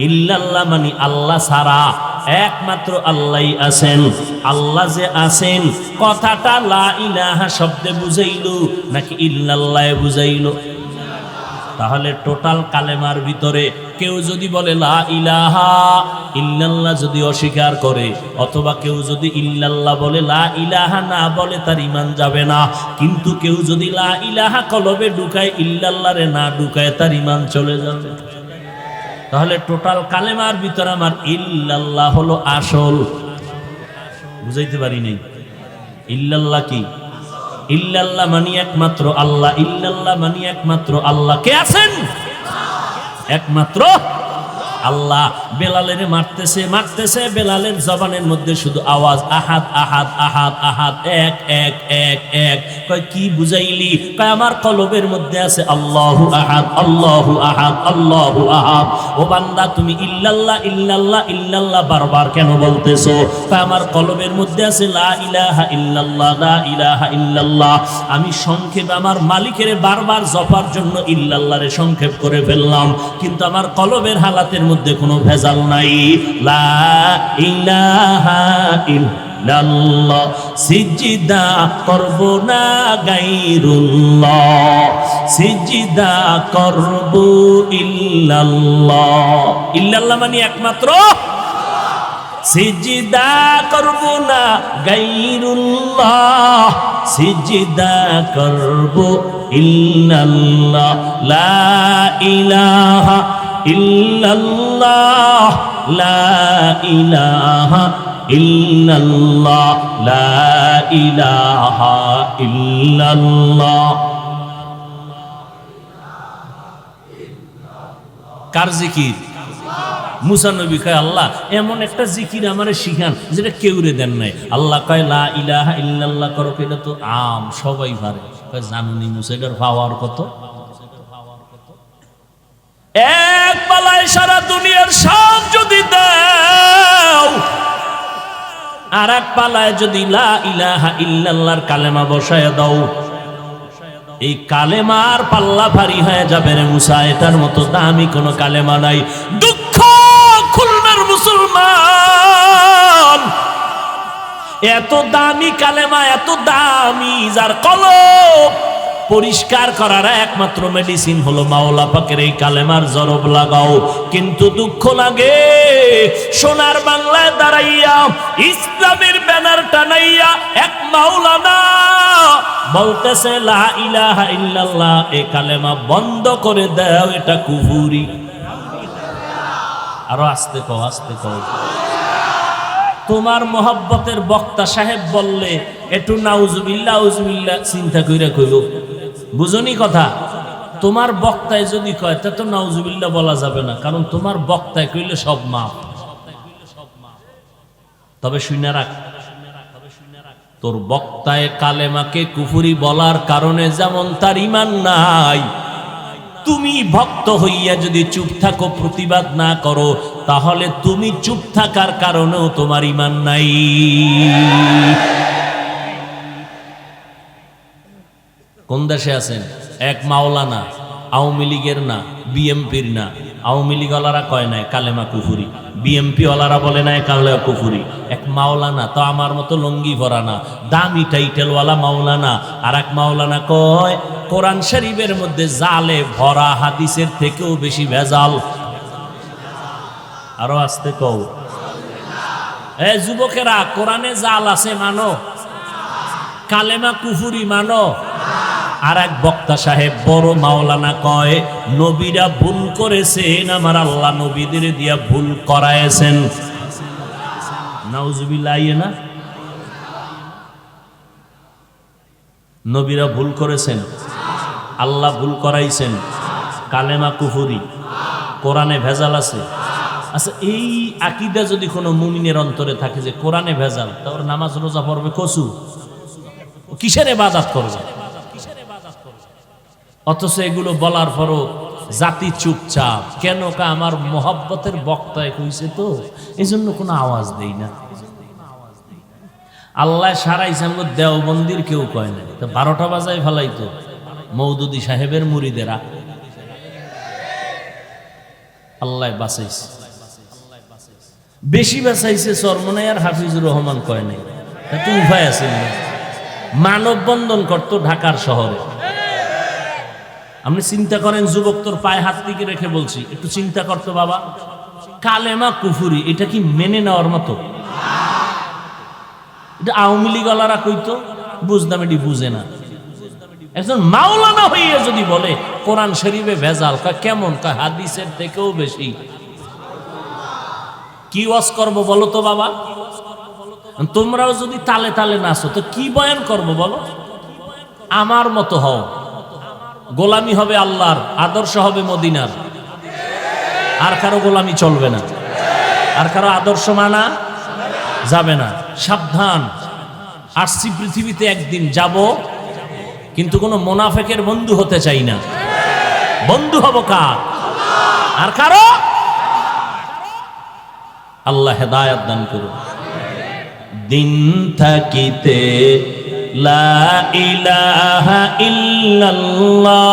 Speaker 1: ইল্লাল্লাহ মানে আল্লাহ ছাড়া একমাত্র আল্লাহই আছেন। আল্লাহ যে আছেন, কথাটা লা ইলাহা শব্দে বুঝাইলো নাকি ইল্লাল্লাহ বুঝাইলো? তাহলে টোটাল কালেমার ভিতরে কেউ যদি বলে লা ইলাহা ইল্লাল্লাহ যদি অস্বীকার করে, অথবা কেউ যদি ইল্লাল্লাহ বলে, লা ইলাহা না বলে, তার ঈমান যাবে না। কিন্তু কেউ যদি লা ইলাহা কলবে ঢুকায়, ইল্লাল্লাহরে না ঢুকায়, তার ঈমান চলে যাবে। তাহলে টোটাল কালেমার ভিতরে আমার ইল্লাল্লাহ হলো আসল। বুঝাইতে পারি নাই? ইল্লাল্লাহ কি? ইল্লাল্লাহ মানি একমাত্র আল্লাহ। ইল্লাল্লাহ মানি একমাত্র আল্লাহ। কে আছেন? একমাত্র আল্লাহ। বেলালের মারতেছে মারতেছে, বেলালের জবানের মধ্যে শুধু আওয়াজ, আহাদ আহাদ আহাদ আহাদ, এক এক এক এক। কয় কি বুঝাইলি? কয় আমার কলবের মধ্যে আছে আল্লাহু আহাদ, আল্লাহু আহাদ, আল্লাহু আহাদ। ও বান্দা, তুমি ইল্লাল্লাহ ইল্লাল্লাহ ইল্লাল্লাহ বারবার কেন বলতেছো? কয় আমার কলবের মধ্যে আছে লা ইলাহা ইল্লাল্লাহ, লা ইলাহা ইল্লাল্লাহ। আমি সংক্ষেপ আমার মালিকের বারবার জপার জন্য ইল্লাল্লাহরে সংক্ষেপ করে ফেললাম, কিন্তু আমার কলবের হালাতের মধ্যে কোনো ভেজাল নাই। লা ইলাহা ইল্লাল্লাহ, সিজদা করব না গায়রুল্লাহ, সিজদা করব ইল্লাল্লাহ। ইল্লাল্লাহ মানে একমাত্র, সিজদা করব না গায়রুল্লাহ, সিজদা করব ইল্লাল্লাহ। লা ইলাহা ইল্লাল্লাহ, লা ইলাহা ইল্লাল্লাহ, লা ইলাহা ইল্লাল্লাহ। কার জিকির? মুসা নবী কয়, আল্লাহ এমন একটা জিকির আমারে শিখান যেটা কেউরে দেন নাই। আল্লাহ কয় লা ইলাহা ইল্লাল্লাহ করো, এটা তো আম, সবাই পারে। কয় জানুনি মুসা, এটার পাওয়ার কত? এক পালায় সারা দুনিয়ার সব যদি দাও, আর এক পালায় যদি লা ইলাহা ইল্লাল্লাহর কালেমা বসায় দাও, এই কালেমার পাল্লা ভারী হয়ে যাবে রে মুসা। এটার মতো দামি কোনো কালেমা নাই। দুঃখ খুলনার মুসলমান, এত দামি কালেমা, এত দামি, যার কলব পরিষ্কার করার একমাত্র মেডিসিন হলো মাওলা পাকের এই কালেমার জরব লাগাও। কিন্তু দুঃখ লাগে সোনার বাংলায় দাঁড়াইয়া ইসলামের ব্যানার টানাইয়া এক মাওলানা বলতেছে লা ইলাহা ইল্লাল্লাহ, এই কালেমা বন্ধ করে দাও, এটা কুফরি। আরো আস্তে কও, আস্তে কও। তোমার মোহাব্বতের বক্তা সাহেব বললে একটু নাউজুবিল্লাহ আউজুবিল্লাহ চিন্তা কইরা কইব, বুঝনি কথা? তোমার বক্তায় যদি কয় তা তো নাউজুবিল্লাহ বলা যাবে না, কারণ তোমার বক্তায় কইলে সব মাপ। তবে শুনে রাখ, তোর বক্তায় কালেমাকে কুফরি বলার কারণে যেমন তার ঈমান নাই, তুমি ভক্ত হইয়া যদি চুপ থাকো, প্রতিবাদ না করো, তাহলে তুমি চুপ থাকার কারণেও তোমার ঈমান নাই। কোন দেশে আছেন? এক মাওলানা, আওয়ামী লীগের না, বিএমপির না। আওয়ামী লীগ ওয়ালারা কয় নাই কালেমা কুফুরি, বিএমপি ওয়ালারা বলে নাই কালেমা কুফুরি। এক মাওলানা, তো আমার মতো লঙ্গি ভরা না, দামি টাইটেলওয়ালা মাওলানা। আর এক মাওলানা কয় কোরআন শরীফের মধ্যে জালে ভরা, হাদিসের থেকেও বেশি ভেজাল। আরো আস্তে কও। এ যুবকেরা, কোরআনে জাল আছে মানো, কালেমা কুফুরি মানো। আর এক বক্তা সাহেব বড় মাওলানা কয় নবীরা ভুল করেছেন, আমার আল্লাহ নবীদের দিয়া ভুল করায়েছেন। নাউজুবিল্লাহ, না নবীরা ভুল করেছেন, আল্লাহ ভুল করাইছেন, কালেমা কুফুরি, কোরআনে ভেজাল আছে। আচ্ছা, এই আকীদা যদি কোনো মুমিনের অন্তরে থাকে যে কোরআনে ভেজাল, তাহলে নামাজ রোজা পড়বে কসু, কিসের ইবাদত করবে? অথচ এগুলো বলার পরও জাতি চুপচাপ কেন? কা আমার মোহাব্বতের বক্তায় কইছে তো এই জন্য কোনো আওয়াজ দেই না। আল্লাহ সারাইছে আমগো দেওবন্দির কেউ কয় না, তো 12টা বাজায় ফেলাইতো মৌদুদি সাহেবের মুরিদেরা। আল্লাহ বাঁচাইছে, বেশি বাঁচাইছে চরমনাই আর হাফিজুর রহমান কয় নাই। তো উপায় আছে, মানববন্ধন করতো ঢাকার শহরে। আপনি চিন্তা করেন, যুবক তোর পায়ে হাত দিকে রেখে বলছি, একটু চিন্তা করতো বাবা, কালেমা কুফুরি এটা কি মেনে নেওয়ার মতো? এটা আওয়ামী লীগ ওয়ালারা কইতো, বুঝতাম, এটি বুঝে না। একজন মাওলানা হইয়া যদি বলে কোরআন শরীফে ভেজাল, কেমন? হাদিসের থেকেও বেশি। কি ওয়াজ করবো বলো তো বাবা? তোমরাও যদি তালে তালে নাচো তো কি বয়ান করবো বলো? আমার মতো হও, গোলামি হবে আল্লাহর, আদর্শ হবে মদিনার, আর কারো গোলামি চলবে না, আর কারো আদর্শ মানা যাবে না। সাবধান, আসছি পৃথিবীতে একদিন যাব, কিন্তু কোনো মোনাফেকের বন্ধু হতে চাই না। বন্ধু হব কার? আর কারো? আল্লাহ হেদায়েত দান করুন। দিন থাকিতে লা ইলাহা ইল্লাল্লাহ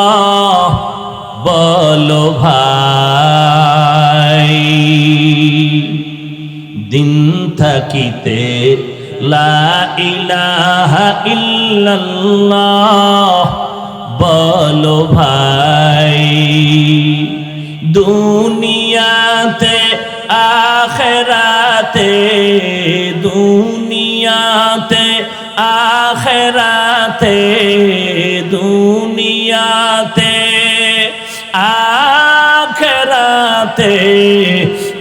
Speaker 1: বলো ভাই, দিন থাকিতে লা ইলাহা ইল্লাল্লাহ বলো ভাই, দুনিয়াতে আখিরাতে, দুনিয়াতে আখিরাতে, দুনিয়াতে আখিরাতে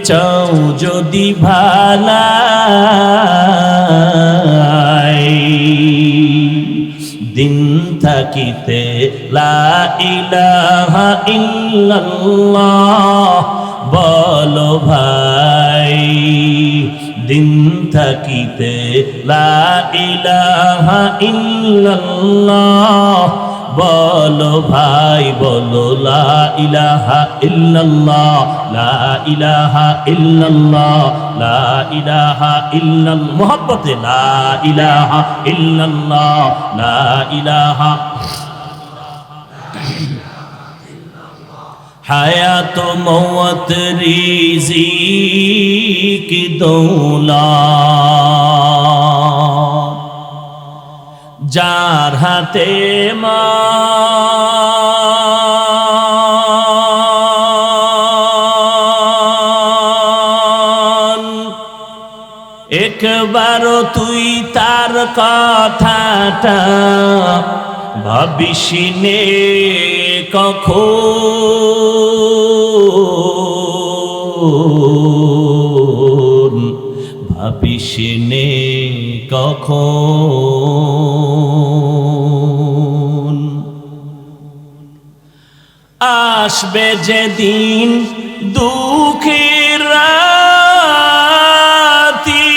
Speaker 1: চাও যদি ভালাই, দিন থাকিতে লা ইলাহা ইল্লাল্লাহ বলো ভাই, দিন থাকিতে লা ইলাহা ইল্লাল্লাহ বলো ভাই, বলো লা ইলাহা ইল্লাল্লাহ, লা ইলাহা ইল্লাল্লাহ, লা ইলাহা ইল্লাল্লাহ, মুহাব্বতে লা ইলাহা ইল্লাল্লাহ, লা ইলাহা। হায়াত মওত রিজিক দৌলত যার হাতে মান, একবার তুই তার কথাটা ভাবিস নে কখন, ভাবিস নে কখন। আসবে যেদিন দুঃখের রাতি,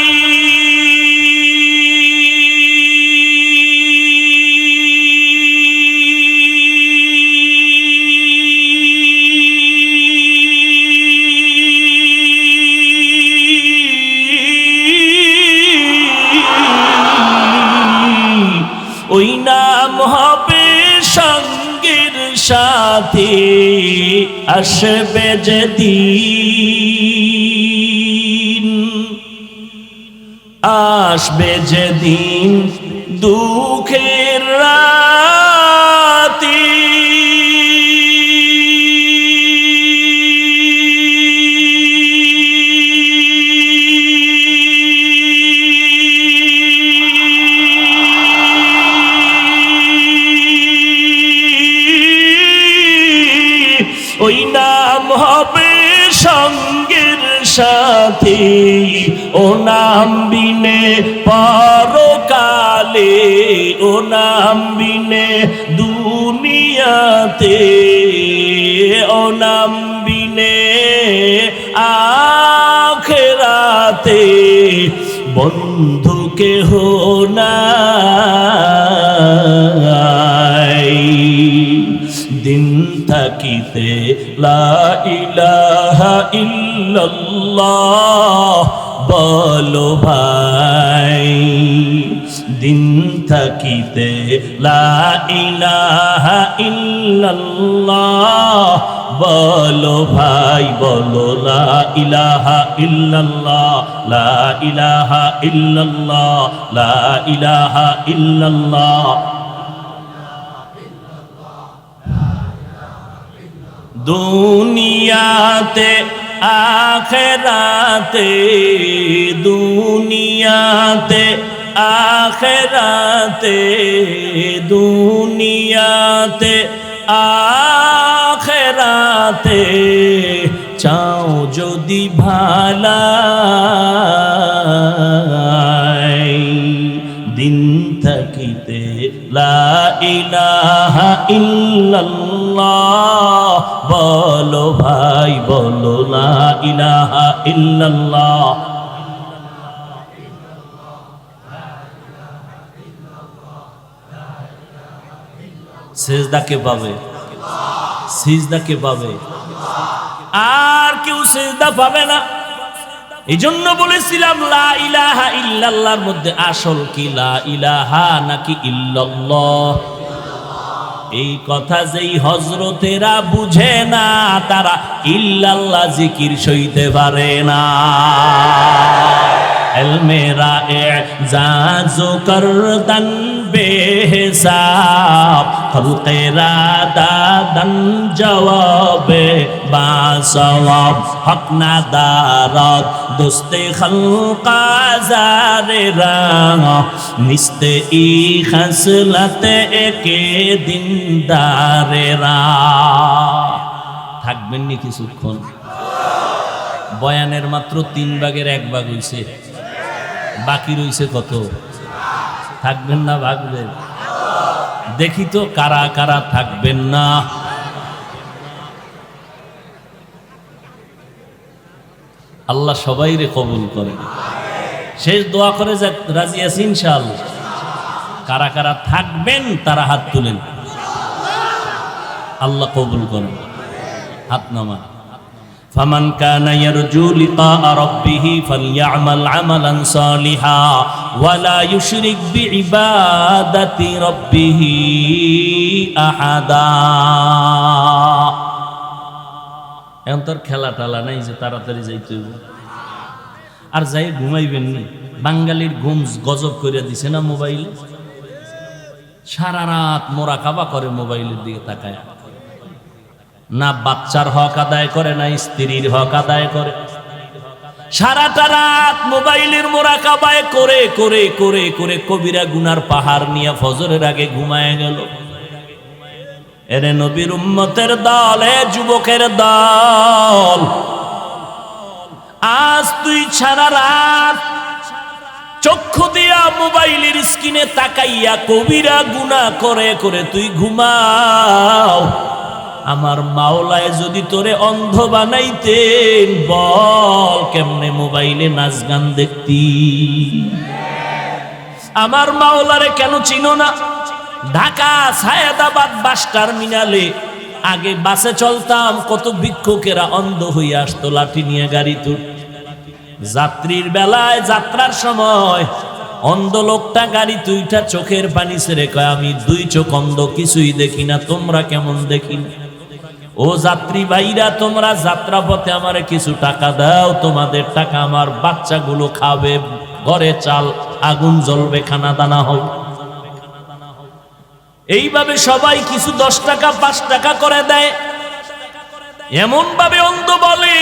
Speaker 1: ওই নাম হবে সঙ্গের সাথে। আসবে যেদিন, আসবে যেদিন দুঃখের রাতি, ওই নাম হবে সঙ্গের সাথী। ও নাম বিনে পরকালে, ও নাম বিনে দুনিয়াতে, ও নাম বিনে আখিরাতে বন্ধু কেহ নাই। দিন থাকিতে লা ইলাহা ইল্লাল্লাহ বলো ভাই, দিন থাকিতে লা ইলাহা ইল্লাল্লাহ বলো ভাই, বলো লা ইলাহা ইল্লাল্লাহ, লা ইলাহা ইল্লাল্লাহ, লা ইলাহা ইল্লাল্লাহ। দুনিয়াতে আখিরাতে, দুনিয়াতে আখিরাতে, দুনিয়াতে আখিরাতে চাও যদি ভালাই, দিন থাকিতে লা ইলাহা ইল্লাল্লাহ বলো ভাই, বলো লা ইলাহা ইল্লাল্লাহ। সিজদা কে পাবে? সিজদা কে পাবে? আর কেউ সিজদা পাবে না। এই জন্য বলেছিলাম লা ইলাহা ইল্লাল্লাহর মধ্যে আসল কি লা ইলাহা নাকি ইল্লাল্লাহ? এই কথা যেই হযরতেরা বুঝে না তারা ইল্লাল্লাহ জিকির সইতে পারে না। মেরা এজাজো করদন বেহিসাব, খলকেরা দাদন জবাবে বাসওয়াব, হক না দারদ দোস্তে খলকা জারেরা, নিস্তে ই খসলতে একে দিনদারেরা। থাকবেন নি কিছুক্ষণ? বয়ানের মাত্র 3 ভাগের 1 ভাগ হইছে, বাকি রইছে কত? থাকবেন না ভাগবেন? দেখি তো কারা কারা থাকবেন না। আল্লাহ সবাইরে কবুল করে। শেষ দোয়া করে রাজি আছি ইনশাআল্লাহ। কারা কারা থাকবেন তারা হাত তুলেন, আল্লাহ কবুল করেন। হাত নামান। فمن كان يرجو لقاء ربه فليعمل عملا صالحا ولا يشرك بعبادة ربه أحدا। এখন তোর খেলা টালা নাই যে তাড়াতাড়ি যাইতে হইব, আর যাই ঘুমাইবেন নি। বাঙালির ঘুম গজব করে দিছে না মোবাইলে। সারা রাত মোরাকাবা করে মোবাইলের দিকে তাকায়, না বাচ্চার হক আদায় করে, না স্ত্রীর হক আদায় করে। সারাটা রাত মোবাইলের মোরাকাবায় করে করে করে করে কবিরা গুনার পাহাড় নিয়ে ফজরের আগে ঘুমায় গেল। এরে নবীর উম্মতের দল, এ যুবকের দল, আজ তুই সারা রাত চক্ষু দিয়া মোবাইলের স্ক্রিনে তাকাইয়া কবিরা গুনাহ করে করে তুই ঘুমাও। আমার মাওলায় যদি তোরে অন্ধ বানাইতেন, বল কেমনে মোবাইলে নাচ গান দেখতি? আমার মাওলারে কেন চিনো না? ঢাকা সায়েদাবাদ বাস টার্মিনালে আগে বাসে চলতাম, কত ভিক্ষুকেরা অন্ধ হয়ে আসতো লাঠি নিয়ে গাড়ি তুল। যাত্রীর বেলায় যাত্রার সময় অন্ধ লোকটা গাড়ি তুইটা চোখের পানি ছেড়ে কয়, আমি দুই চোখ অন্ধ, কিছুই দেখি না, তোমরা কেমন দেখি না? ও যাত্রী ভাইরা, তোমরা যাত্রা পথে আমারে কিছু টাকা দাও, তোমাদের টাকা আমার বাচ্চাগুলো খাবে, ঘরে চাল আগুন জ্বলবে, খানা দানা হবে। এইভাবে সবাই কিছু 10 টাকা 5 টাকা করে দেয়। এমন ভাবে অন্ধ বলে,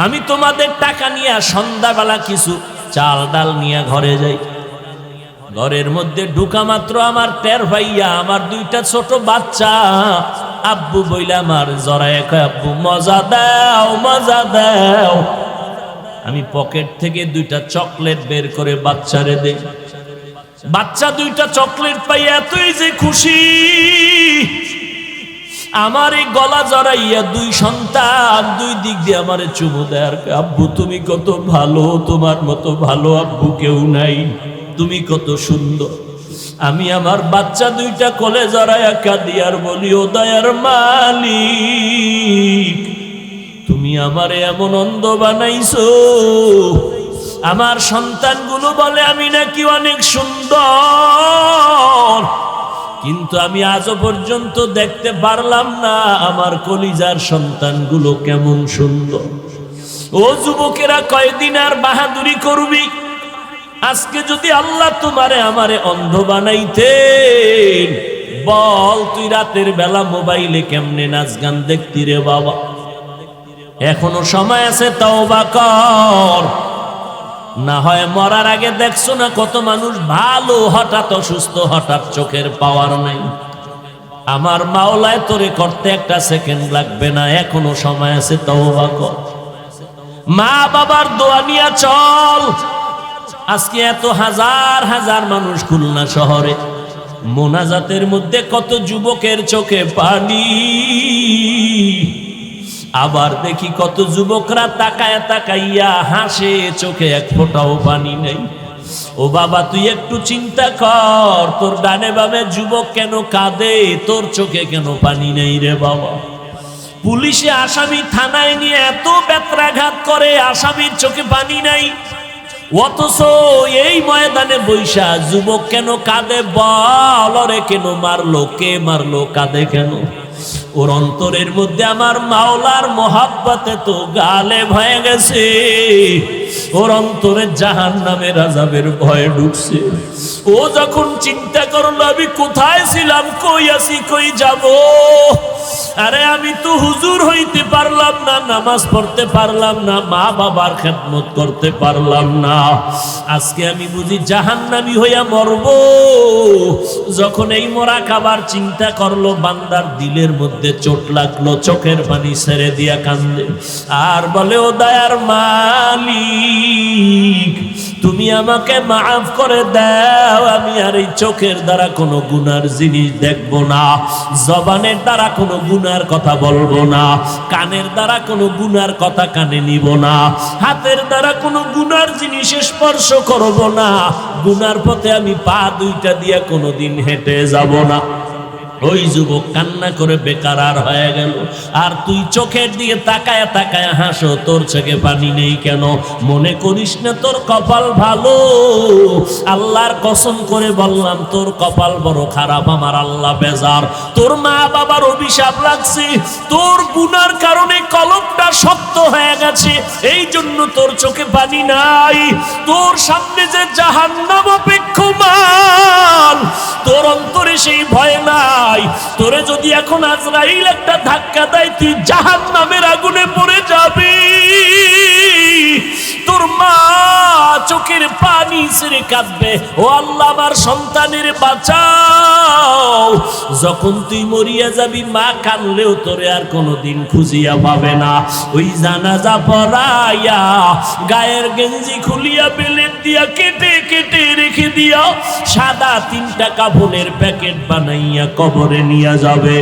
Speaker 1: আমি তোমাদের টাকা নিয়ে সন্ধ্যাবেলা কিছু চাল ডাল নিয়ে ঘরে যাই। ঘরের মধ্যে ঢুকা মাত্র আমার টের ভাইয়া, আমার 2টা ছোট বাচ্চা আব্বু বইলা আমার জড়ায় কয়, আব্বু মজা দাও, মজা দাও। আমি পকেট থেকে 2টা চকলেট বের করে বাচ্চারে দেই। বাচ্চা 2টা চকলেট পাই এতই যে খুশি, আমার এই গলা জড়াইয়া 2 সন্তান 2 দিক দিয়ে আমারে চুমু দেয় আর আব্বু তুমি কত ভালো, তোমার মতো ভালো আব্বু কেউ নাই, তুমি কত সুন্দর। আমি আমার বাচ্চা 2টা কোলে জড়াইয়া কাঁদি আর বলি, ও দয়ার মালিক, তুমি আমারে এমন অন্ধ বানাইছো। আমার সন্তানগুলো বলে আমি নাকি অনেক সুন্দর, কিন্তু আমি আজও পর্যন্ত দেখতে পারলাম না আমার কলিজার সন্তানগুলো কেমন সুন্দর। ও যুবকেরা, কয়দিন আর বাহাদুরি করবি? আজকে যদি আল্লাহ তোমারে আমারে অন্ধ বানাইতেন, বল তুই রাতের বেলা মোবাইলে কেমনে নাচ গান দেখতি রে বাবা? এখনো সময় আছে, তওবা কর। না হয় মরার আগে দেখছো না কত মানুষ ভালো, হঠাৎ অসুস্থ, হঠাৎ চোখের পাওয়ার নাই। আমার মাওলায় তোরে করতে 1 সেকেন্ড লাগবে না, এখনো সময় আছে, তওবা কর। মা বাবার দোয়া নিয়া চল। আজকে এত হাজার হাজার মানুষ খুলনা শহরে, মোনাজাতের মধ্যে কত যুবকের চোখে পানি। আবার দেখি কত যুবকরা তাকায়া তাকাইয়া হাসে, চোখে 1 ফোঁটাও পানি নেই। ও বাবা, তুই একটু চিন্তা কর, তোর ডানে বামে যুবক কেন কাঁদে, তোর চোখে কেন পানি নেই রে বাবা? পুলিশে আসামি থানায় নিয়ে এত বেত্রাঘাত করে, আসামির চোখে পানি নাই, অথচ এই ময়দানে বৈশা যুবক কেন কাঁদে? বল, ওরে কেন মারলো, কে মারলো, কাঁদে কেন? ওর অন্তরের মধ্যে আমার মাওলার মোহাব্বতে তো গালে ভয়ে গেছে, ওর অন্তরে জাহান্নামের আযাবের ভয় ঢুকছে। ও যখন চিন্তা করলো আমি কোথায় ছিলাম, কই আছি, কই যাব? আরে আমি তো হুজুর হইতে পারলাম না, নামাজ পড়তে পারলাম না, মা বাবার খেদমত করতে পারলাম না, আজকে আমি বুঝি জাহান্নামী হইয়া মরব। যখন এই মোরাকাবার চিন্তা করলো, বান্দার দিলের মধ্যে চোট লাগলো, চোখের পানি ছেড়ে দিয়া কান্দে আর বলে, ও দয়ার মালিক, তুমি আমাকে মাফ করে দাও, আমি আর এই চোখের দ্বারা কোনো গুনার জিনিস দেখবো না, জবানের দ্বারা কোনো গুনার কথা বলবো না, কানের দ্বারা কোনো গুনার কথা কানে নিব না, হাতের দ্বারা কোনো গুনার জিনিস স্পর্শ করব না, গুনার পথে আমি পা 2টা দিয়ে কোনোদিন হেঁটে যাব না। ওই যুবক কান্না করে বেকার হয়ে গেল। আর তুই চোখের দিকে তাকায় তাকায় হাসো, তোর চোখে পানি নেই কেন? মনে করিস না তোর কপাল ভালো? আল্লাহর কসম করে বললাম, তোর কপাল বড় খারাপ, আমার আল্লাহ বেজার। তোর মা বাবার অভিশাপ লাগছে, তোর গুনার কারণে কলমটা শক্ত হয়ে গেছে, এই জন্য তোর চোখে পানি নাই। তোর সামনে যে জাহান্নাম অপেক্ষমান, তোর তোরে যদি এখন আজরাইল একটা ধাক্কা দেয় তুই জাহান্নামের আগুনে পড়ে যাবি। তোর মা চোখের পানি ছেড়ে কাঁদবে, ও আল্লাহ আমার সন্তানের বাঁচাও। যখন তুই মরিয়া যাবি মা কাঁদলেও তোরে আর কোনোদিন খুঁজিয়া পাবে না। ওই জানাজা পড়াইয়া গায়ের গেঞ্জি খুলিয়া বেলেট দিয়া কেটে কেটে রেখে দিয়া সাদা 3টা কাফনের প্যাকেট বানাইয়া কবরে নিয়ে যাবে।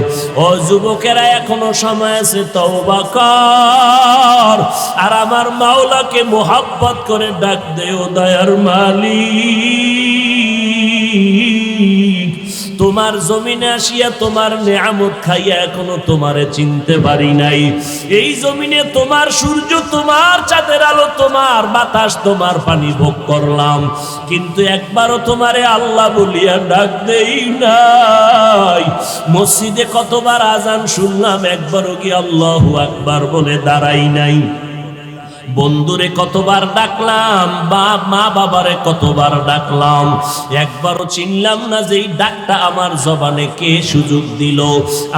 Speaker 1: ও যুবকেরা এখনো সময় আছে, তওবা কর আর আমার মাওলাকে মোহাব্বত করে ডাক দে, ও দয়ার মালিক তোমার জমিনে আসিয়া তোমার নেয়ামত খাইয়া এখনো তোমারে চিনতে পারি নাই। এই জমিনে তোমার সূর্য, তোমার চাঁদের আলো, তোমার বাতাস, তোমার পানি ভোগ করলাম, কিন্তু একবারও তোমারে আল্লাহ বলিয়া ডাক দেই নাই। মসজিদে কতবার আজান শুনলাম, একবারও কি আল্লাহু আকবার বলে দাঁড়াই নাই। বন্ধুরে কতবার ডাকলাম, মা বাবারে কতবার ডাকলাম, একবারও চিনলাম না যে এই ডাকটা আমার জবানে কে সুযোগ দিল।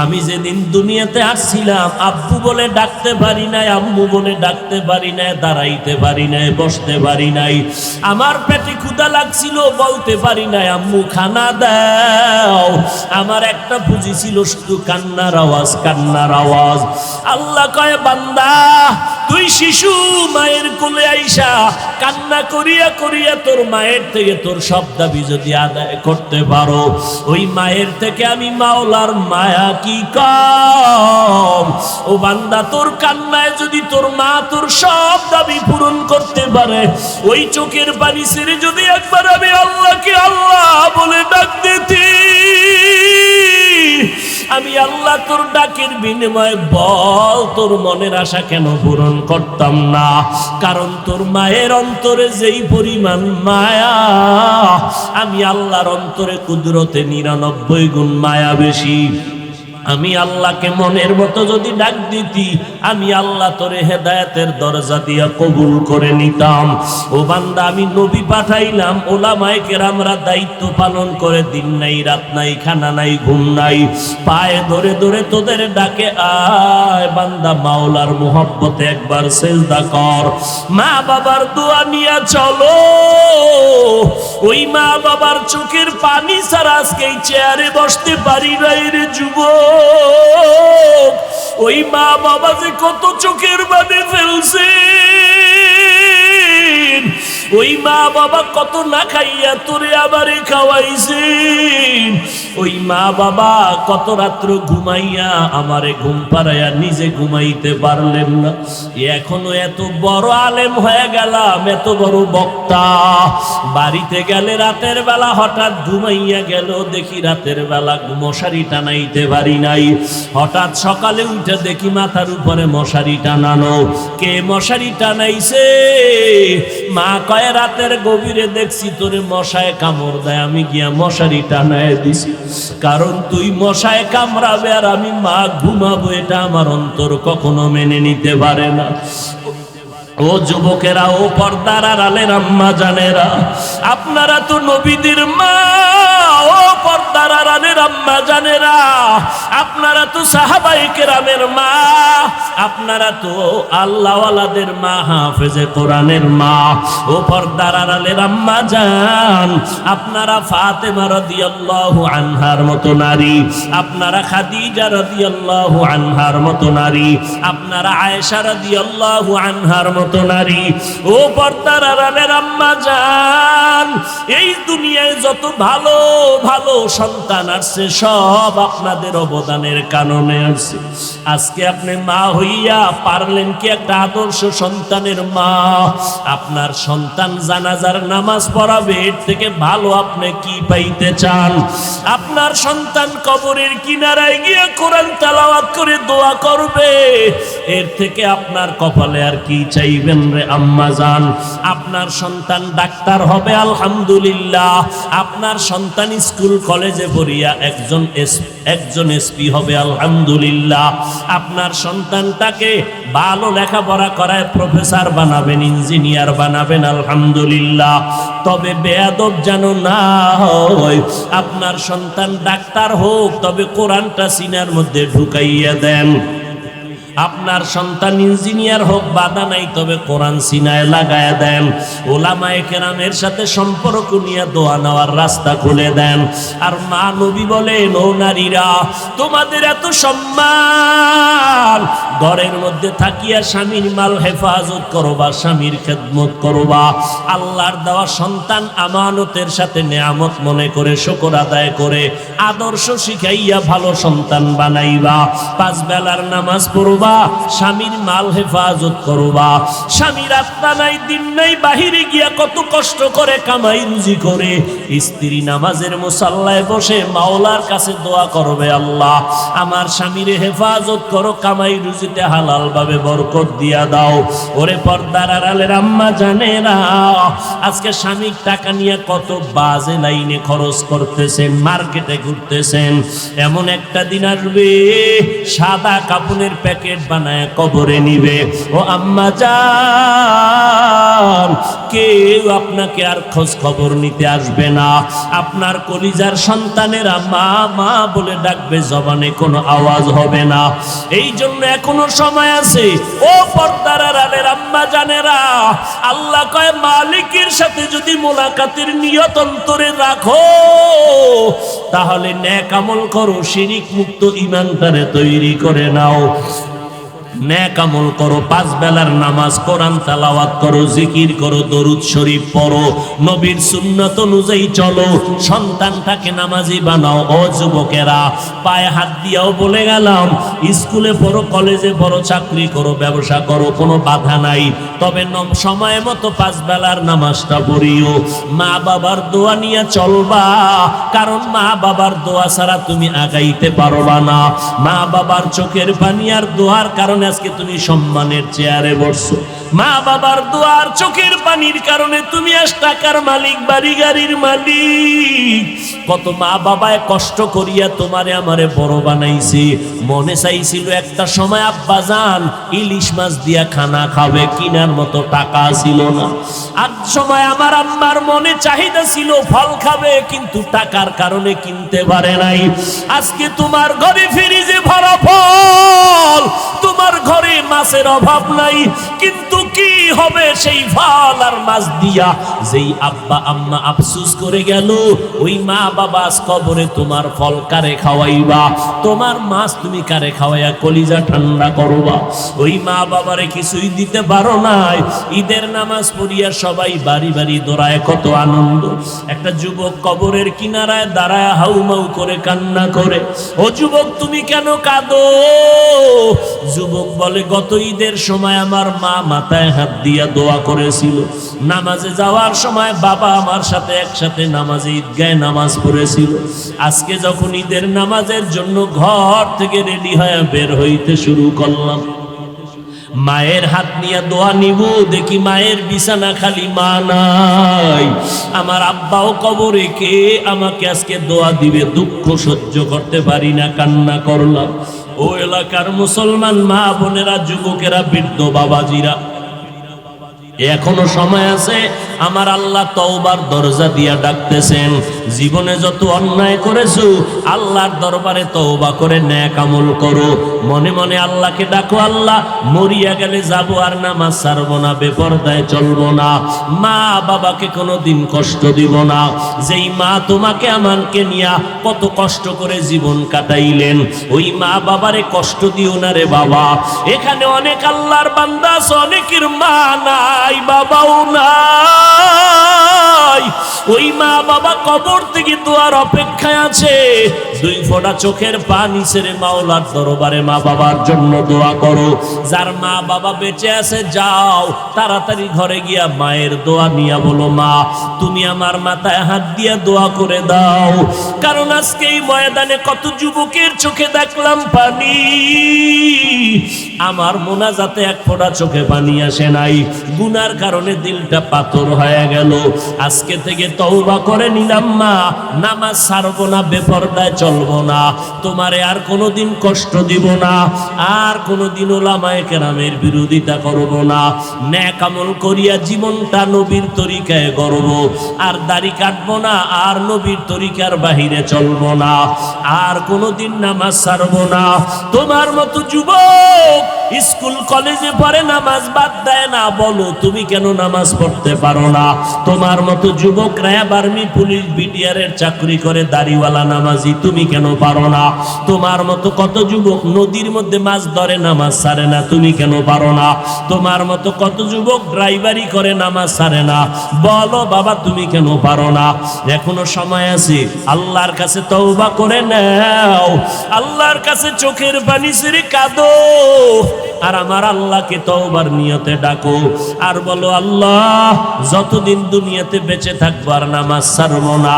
Speaker 1: আমি যেদিন দুনিয়াতে আসছিলাম আব্বু বলে ডাকতে পারি নাই, আম্মু বলে ডাকতে পারি নাই, দাঁড়াইতে পারি নাই, বসতে পারি নাই। আমার পেটে ক্ষুধা লাগছিল, বলতে পারি নাই আম্মু খানা দাও। আমার একটা পুঁজি ছিল শুধু কান্নার আওয়াজ, কান্নার আওয়াজ। আল্লাহ কয় বান্দা তুই শিশু মায়ের কোলে আইসা কান্না করিয়া করিয়া তোর মায়ের থেকে তোর সব দাবি যদি আদায় করতে পারো, ওই মায়ের থেকে আমি মাওলার মায়া কি কম। ও বান্দা তোর কান্নায় যদি তোর মা তোর সব দাবি পূরণ করতে পারে, ওই চোখের পানি ছেড়ে যদি একবার আমি আল্লাহকে আল্লাহ বলে ডাক দিতি, আমি আল্লাহ তোর ডাকের বিনিময়ে বল তোর মনের আশা কেন পূরণ করতাম না। কারণ তোর মায়ের অন্তরে যেই পরিমাণ মায়া, আমি আল্লাহর অন্তরে কুদরতে 99 গুণ মায়া বেশি। আমি আল্লাহকে মনের মতো যদি ডাক দিতি, আমি আল্লাহ তোরে হেদায়েতের দরজা দিয়া কবুল করে নিতাম। ও বান্দা আমি নবী পাঠাইলাম, ওলামায়ে কেরামরা দায়িত্ব পালন করে, দিন নাই রাত নাই, খানা নাই ঘুম নাই, পায়ে ধরে ধরে তোদের ডাকে আয় বান্দা মাওলার মুহাব্বতে একবার সেজদা কর। মা বাবার দোয়া নিয়া চলো। ওই মা বাবার চোখের পানি ছাড়া আজকে এই চেয়ারে বসতে পারি নাই রে যুবক। ওই মা বাবা যে কত চোখের পানি ফেলছে, ওই মা বাবা কত না খাইয়া তোরে আবারে খাওয়াইছেন। ওই মা বাবা কত রাত্র ঘুমাইয়া আমারে ঘুম পাড়াইয়া নিজে ঘুমাইতে পারলেন না। এখনো এত বড় আলেম হয়ে গেলাম, এত বড় বক্তা, বাড়িতে গেলে রাতের বেলা হঠাৎ ঘুমাইয়া গেল, দেখি রাতের বেলা মশারি টানাইতে পারি নাই। হঠাৎ সকালে উঠে দেখি মাথার উপরে মশারি টানানো। কে মশারি টানাইছে? মা কয় রাতের গভীরে দেখছি তোরে মশায় কামড় দেয়, আমি গিয়া মশারি টানায় দিছি। কারণ তুই মশায় কামড়াবে আর আমি মা ঘুমাবো, এটা আমার অন্তর কখনো মেনে নিতে পারে না। ও যুবকেরা, ও পর্দার আড়ালের আম্মা জানেরা, আপনারা তো নবীদের মা। ও পর্দার আড়ালের আম্মা জানেরা, আপনারা তো সাহাবায়ে কেরামের মা, আপনারা তো আল্লাহওয়ালাদের মা, হাফেজে কোরআনের মা। ও পর্দার আড়ালের আম্মা জান, আপনারা ফাতেমা রাদিয়াল্লাহু আনহার মতো নারী, আপনারা খাদিজা রাদিয়াল্লাহু আনহার মতো নারী, আপনারা আয়েশা রাদিয়াল্লাহু আনহার মতো নারী। ও পর্দার আড়ালের আম্মা জান, এই দুনিয়ায় যত ভালো ভালো সন্তান আসছে সব আপনাদের অবদানের কারণে আসছে। আজকে আপনি মা হইয়া পারলেন কি একটা আদর্শ সন্তানের মা? আপনার সন্তান জানাজার নামাজ পড়াবে, এর থেকে ভালো আপনি কি পাইতে চান? আপনার সন্তান কবরের কিনারায় গিয়ে কোরআন তেলাওয়াত করে দোয়া করবে, এর থেকে আপনার কপালে আর কি চাইবেন রে আম্মা জান? আপনার সন্তান ডাক্তার হবে, আলহামদুলিল্লাহ। আপনার সন্তান স্কুল কলেজে কলেজে পড়িয়া একজন এসপি হবে, আলহামদুলিল্লাহ। আপনার সন্তানটাকে ভালো লেখাপড়া করায় প্রফেসর বানাবেন, ইঞ্জিনিয়ার বানাবেন, আলহামদুলিল্লাহ। তবে বেয়াদব যেন না হয়। আপনার সন্তান ডাক্তার হোক, তবে কোরআনটা সিনার মধ্যে ঢুকাইয়া দেন। আপনার সন্তান ইঞ্জিনিয়ার হোক, বাধা নাই, তবে কোরআন সিনায় লাগায় দেন। ওলামায়ে কেরামের সাথে সম্পর্ক নিয়ে দোয়া নেওয়ার রাস্তা খুলে দেন। আর মা নবী বলেন, ও নারীরা, তোমাদের এত সম্মান, ঘরের মধ্যে থাকিয়া স্বামীর মাল হেফাজত করবা, স্বামীর খেদমত করবা, আল্লাহর দেওয়া সন্তান আমানতের সাথে নেয়ামত মনে করে শুকর আদায় করে আদর্শ শিখাইয়া ভালো সন্তান বানাইবা। 5 বেলার নামাজ পড়বা, স্বামীর মাল হেফাজত করবা। স্বামীর আত্মা নাই, দিন নাই, বাহিরে গিয়া কত কষ্ট করে কামাই রুজি করে স্ত্রী নামাজের মুসাল্লায় বসে মাওলার কাছে দোয়া করবে, আল্লাহ আমার স্বামীর হেফাজত করো, কামাই রুজিতে হালাল ভাবে বরকত দিয়া দাও। ওরে পর্দার আড়ালের আম্মা জানেরা, আজকে স্বামীর টাকা নিয়ে কত বাজে লাইনে খরচ করতেছেন, মার্কেটে ঘুরতেছেন। এমন একটা দিন আসবে, সাদা কাপড়ের প্যাকেট বানায় কবরে নিবে। ও আম্মা জান, কেউ আপনাকে আর খোঁজ খবর নিতে আসবে না। আপনার কলিজার সন্তানেরা মা মা বলে ডাকবে, জবানে কোনো আওয়াজ হবে না। এই জন্য এখনো সময় আছে। ও পর্দার আড়ালের আম্মা জানেরা, আল্লাহ কয়, মালিকের সাথে যদি মোলাকাতের নিয়ত অন্তরে রাখো, তাহলে নেক আমল করো, শিরিক মুক্ত ঈমানটারে তৈরি করে নাও। নেক আমল করো, 5 বেলার নামাজ, কোরআন তেলাওয়াত করো, জিকির করো, দরুদ শরীফ পড়ো, নবীর সুন্নাত অনুযায়ী চলো, সন্তানটাকে নামাজি বানাও। ও যুবকেরা, পায়ে হাত দিয়াও বলে গেলাম, স্কুলে পড়ো, কলেজে পড়ো, চাকরি করো, ব্যবসা করো, কোনো বাধা নাই। তবে সময় মতো 5 বেলার নামাজটা পড়িও। মা বাবার দোয়া নিয়ে চলবা, কারণ মা বাবার দোয়া ছাড়া তুমি আগাইতে পারবা না। মা বাবার চোখের পানি আর দোয়ার কারণে আজকে তুমি সম্মানের চেয়ারে বসছো। মা বাবার দোয়ার চোখের পানির কারণে তুমি আজ টাকার মালিক, বাড়ি গাড়ির মালিক। কত মা বাবায় কষ্ট করিয়া তোমারে আমারে বড় বানাইছে। মনে চাইছিল একটা সময় আব্বা জান ইলিশ মাছ দিয়া খানা খাবে, কিনার মতো টাকা ছিল না। আজ সময় আমার আম্মার মনে চাহিদা ছিল ফল খাবে, কিন্তু টাকার কারণে কিনতে পারে নাই। আজকে তোমার ঘরে ফ্রিজে ভরা ফল, তোমার ঘরে মাছের অভাব নাই, কিন্তু কি হবে সেই ফল আর মাছ দিয়া? যেই আব্বা আম্মা আফসোস করে গেল, ওই মা বাবা কবরে তোমার ফল কারে খাওয়াইবা, তোমার মাছ তুমি কারে খাওয়াইয়া কলিজা ঠান্ডা করবা? ওই মা বাবারে কিছুই দিতে পারো নাই। ঈদের নামাজ পড়িয়া সবাই বাড়ি বাড়ি দৌড়ায়, কত আনন্দ। একটা যুবক কবরের কিনারায় দাঁড়ায় হাউমাউ করে কান্না করে। ও যুবক, তুমি কেন কাঁদো? যুবক বলে, গত ঈদের সময় আমার মা মাথায় হাত দিয়া দোয়া করেছিল। নামাজে যাওয়ার সময় বাবা আমার সাথে একসাথে নামাজে ঈদগাহে নামাজ পড়েছিল। আজকে যখন ঈদের নামাজের জন্য ঘর থেকে রেডি হয়ে বের হইতে শুরু করলাম, মায়ের হাত নিয়ে দোয়া নিব, দেখি মায়ের বিছানা খালি, মা নাই। আমার আব্বাও কবরে, কে আমাকে আজকে দোয়া দিবে? দুঃখ সহ্য করতে পারি না, কান্না করলাম। ও এলাকার মুসলমান মা বোনেরা, যুবকেরা, বৃদ্ধ বাবাজিরা, এখনো সময় আছে। আমার আল্লাহ তওবার দরজা দিয়া ডাকতেছেন। জীবনে যত অন্যায় করেছো, আল্লাহর দরবারে তওবা করে নেক আমল করো। মনে মনে আল্লাহকে ডাকো, আল্লাহ মরিয়া গেলে যাবো, আর নামাজ ছাড়বো না, বেপরদায় চলবো না, মা বাবাকে কোনোদিন কষ্ট দিব না। যেই মা তোমাকে আমাকে নিয়া কত কষ্ট করে জীবন কাটাইলেন, ওই মা বাবারে কষ্ট দিও না রে বাবা। এখানে অনেক আল্লাহর বান্দা আছে, অনেকের মা নাই, বাবাও নাই। ওই মা বাবা কবর থেকে দোয়ার অপেক্ষায় আছে। দুই ফোঁটা চোখের পানি ছেড়ে মাওলার দরবারে মা বাবার জন্য দোয়া করো। যার মা বাবা বেঁচে আছে যাও তাড়াতাড়ি ঘরে গিয়া মায়ের দোয়া নিয়া বলো, মা তুমি আমার মাথায় হাত দিয়া দোয়া করে দাও। কারণ আজকে এই ময়দানে কত যুবকের চোখে দেখলাম পানি, আমার মোনাজাতে এক ফোঁটা চোখে পানি আসে নাই, গুনার কারণে দিলটা পাথর হয়ে গেল। আজকে থেকে তওবা করে নিলাম মা, নামাজ ছাড়বো না, বেপরদায় চলবো না, তোমারে আর কোনোদিন কষ্ট দিব না, আর কোনোদিন ওলামায়ে কেরামের বিরোধিতা করব না, নেক আমল করিয়া জীবনটা নবীর তরিকায় গড়ব, আর দাড়ি কাটবো না, আর নবীর তরিকার বাহিরে চলবো না, আর কোনোদিন নামাজ ছাড়বো না। তোমার মতো যুবক স্কুল কলেজে পড়ে নামাজ বাদ দেয় না, বলো তুমি কেন নামাজ পড়তে পারো না? তোমার মতো যুবক র্যাব আর্মি পুলিশ বিডিআর এর চাকরি করে দাড়িওয়ালা নামাজি, তুমি কেন পারো না? তোমার মতো কত যুবক নদীর মধ্যে মাছ ধরে নামাজ ছাড়ে না, তুমি কেন পারো না? তোমার মতো কত যুবক ড্রাইভারি করে নামাজ ছাড়ে না, বলো বাবা তুমি কেন পারো না? এখনো সময় আছে, আল্লাহর কাছে তওবা করে নাও, আল্লাহর কাছে চোখের পানি ছেড়ে কাঁদো, আর আমার আল্লাহকে তওবার নিয়তে ডাকো, আর বলো আল্লাহ যতদিন দুনিয়াতে বেঁচে থাকবো আর নামাজ ছাড়বো না,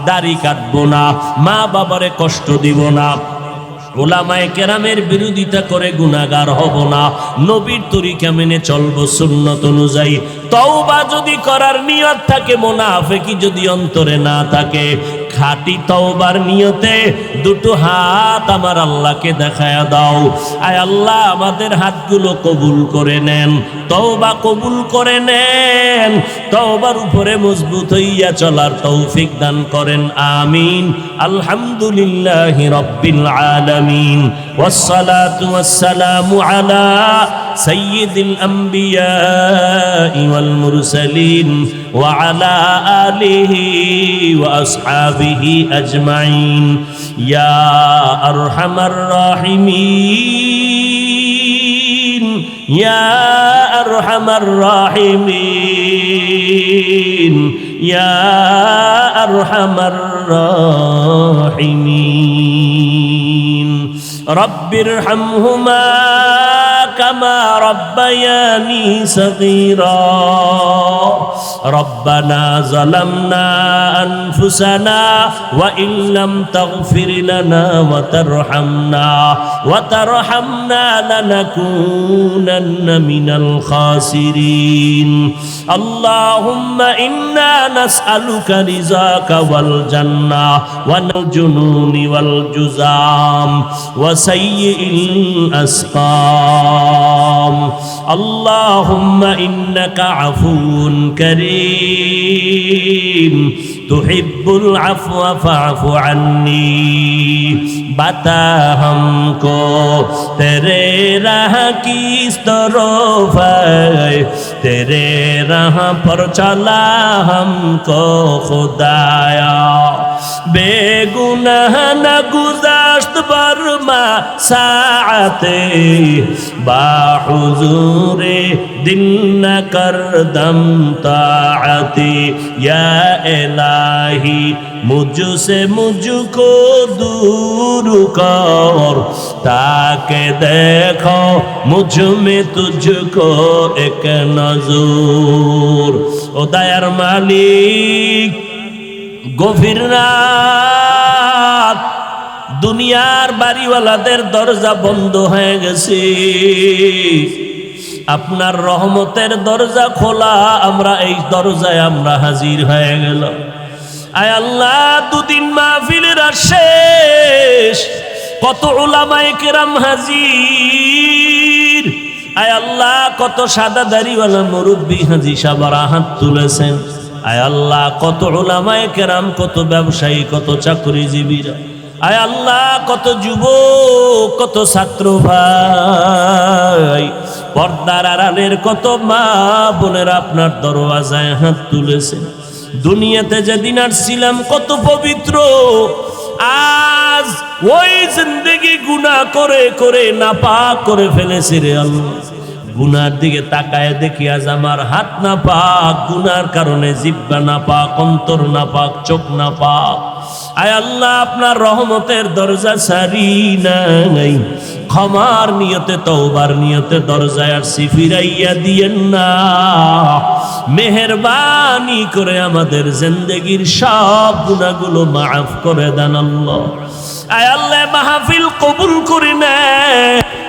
Speaker 1: দাড়ি কাটবো না, মা বাবারে কষ্ট দিব না, ওলামায়ে কেরামের বিরোধিতা করে গুনাহগার হব না, নবীর তরিকা মেনে চলবো সুন্নত অনুযায়ী। তওবা যদি করার নিয়ত থাকে, মুনাফিকি যদি অন্তরে না থাকে, খাঁটি তওবার নিয়তে দুটো হাত আমার আল্লাহকে দেখায়া দাও। আয় আল্লাহ আমাদের হাতগুলো কবুল করে নেন, তওবা কবুল করে নেন, তওবার উপরে মজবুত হইয়া চলার তৌফিক দান করেন, আমিন। আলহামদুলিল্লাহি রাব্বিল আলামিন, ওয়াসসালাতু ওয়াসসালামু আলা সাইয়্যিদিল আমবিয়া ওয়াল মুরসালিন ওয়া আলা আলিহি ওয়া আসহাবিহি আজমাইন, ইয়া আরহামার রাহিমিন, ইয়া আরহামার রাহিমিন, ইয়া আরহামার রাহিমিন। রব্বিরহামহুমা কামা রব্বায়ানি সগীরা। রব্বানা যালামনা আনফুসানা ওয়া ইল্লাম তাগফির লানা ওয়া তারহামনা লানাকুনান্না মিনাল খাসিরিন। আল্লাহুম্মা ইন্না নাসআলুকা রিযাকা ওয়াল জান্নাহ ওয়া মিনাল জুনুনি ওয়াল জুযাম ওয়া সাইয়্যিল আসকাম। আল্লাহুম্মা ইন্নাকা আফুউন কারীম তুহিব্বুল আফওয়া ফা'ফু আন্নী। बता हमको तेरे राह की तरफ है, तेरे राह पर चला हमको खुदाया। बेगुनाह न गुज़श्त बरमा साअते, बाहुज़ूरे दिल न कर दम ताअती। या इलाही मुझसे मुझको दूर कर, ताके देखो मुझ में तुझको एक नजर। ও দয়ার মালিক, গভীর রাত, দুনিয়ার বাড়িওয়ালাদের দরজা বন্ধ হয়ে গেছে, আপনার রহমতের দরজা খোলা, আমরা এই দরজায় আমরা হাজির হয়ে গেলাম। আয় আল্লাহ দুদিন মাহফিলের শেষ, কত উলামায়ে কেরাম হাজির। আয় আল্লাহ কত সাদা দাড়িওয়ালা মুরব্বী হাজী সাহেবরা হাত তুলেছেন। আয় আল্লাহ কত উলামায়ে কেরাম, কত ব্যবসায়ী, কত চাকরিজীবীরা, আয় আল্লাহ কত যুবক, কত ছাত্র ভাই, পর্দার আড়ালের কত মা বোনেরা আপনার দরওয়াজায় হাত তুলেছেন। দুনিয়াতে যেদিন আসছিলাম কত পবিত্র, আজ ওই জিন্দেগি গুনাহ করে করে নাপাক করে ফেলেছি রে আল্লাহ। গুনার দিকে তাকায় দেখি আজ আমার হাত না পাক, গুনার কারণে জিহ্বা না পাক, অন্তর না পাক, চোখ না পাক। আয় আল্লাহ, আপনার রহমতের দরজা সারি নাই, ক্ষমার নিয়তে তওবার নিয়তে দরজায় আসছি, ফিরাইয়া দিয়েন না। মেহেরবানি করে আমাদের জিন্দেগির সব গুনাহগুলো মাফ করে দেন আল্লাহ। আয় আল্লাহ, মাহফিল কবুল করে নেন।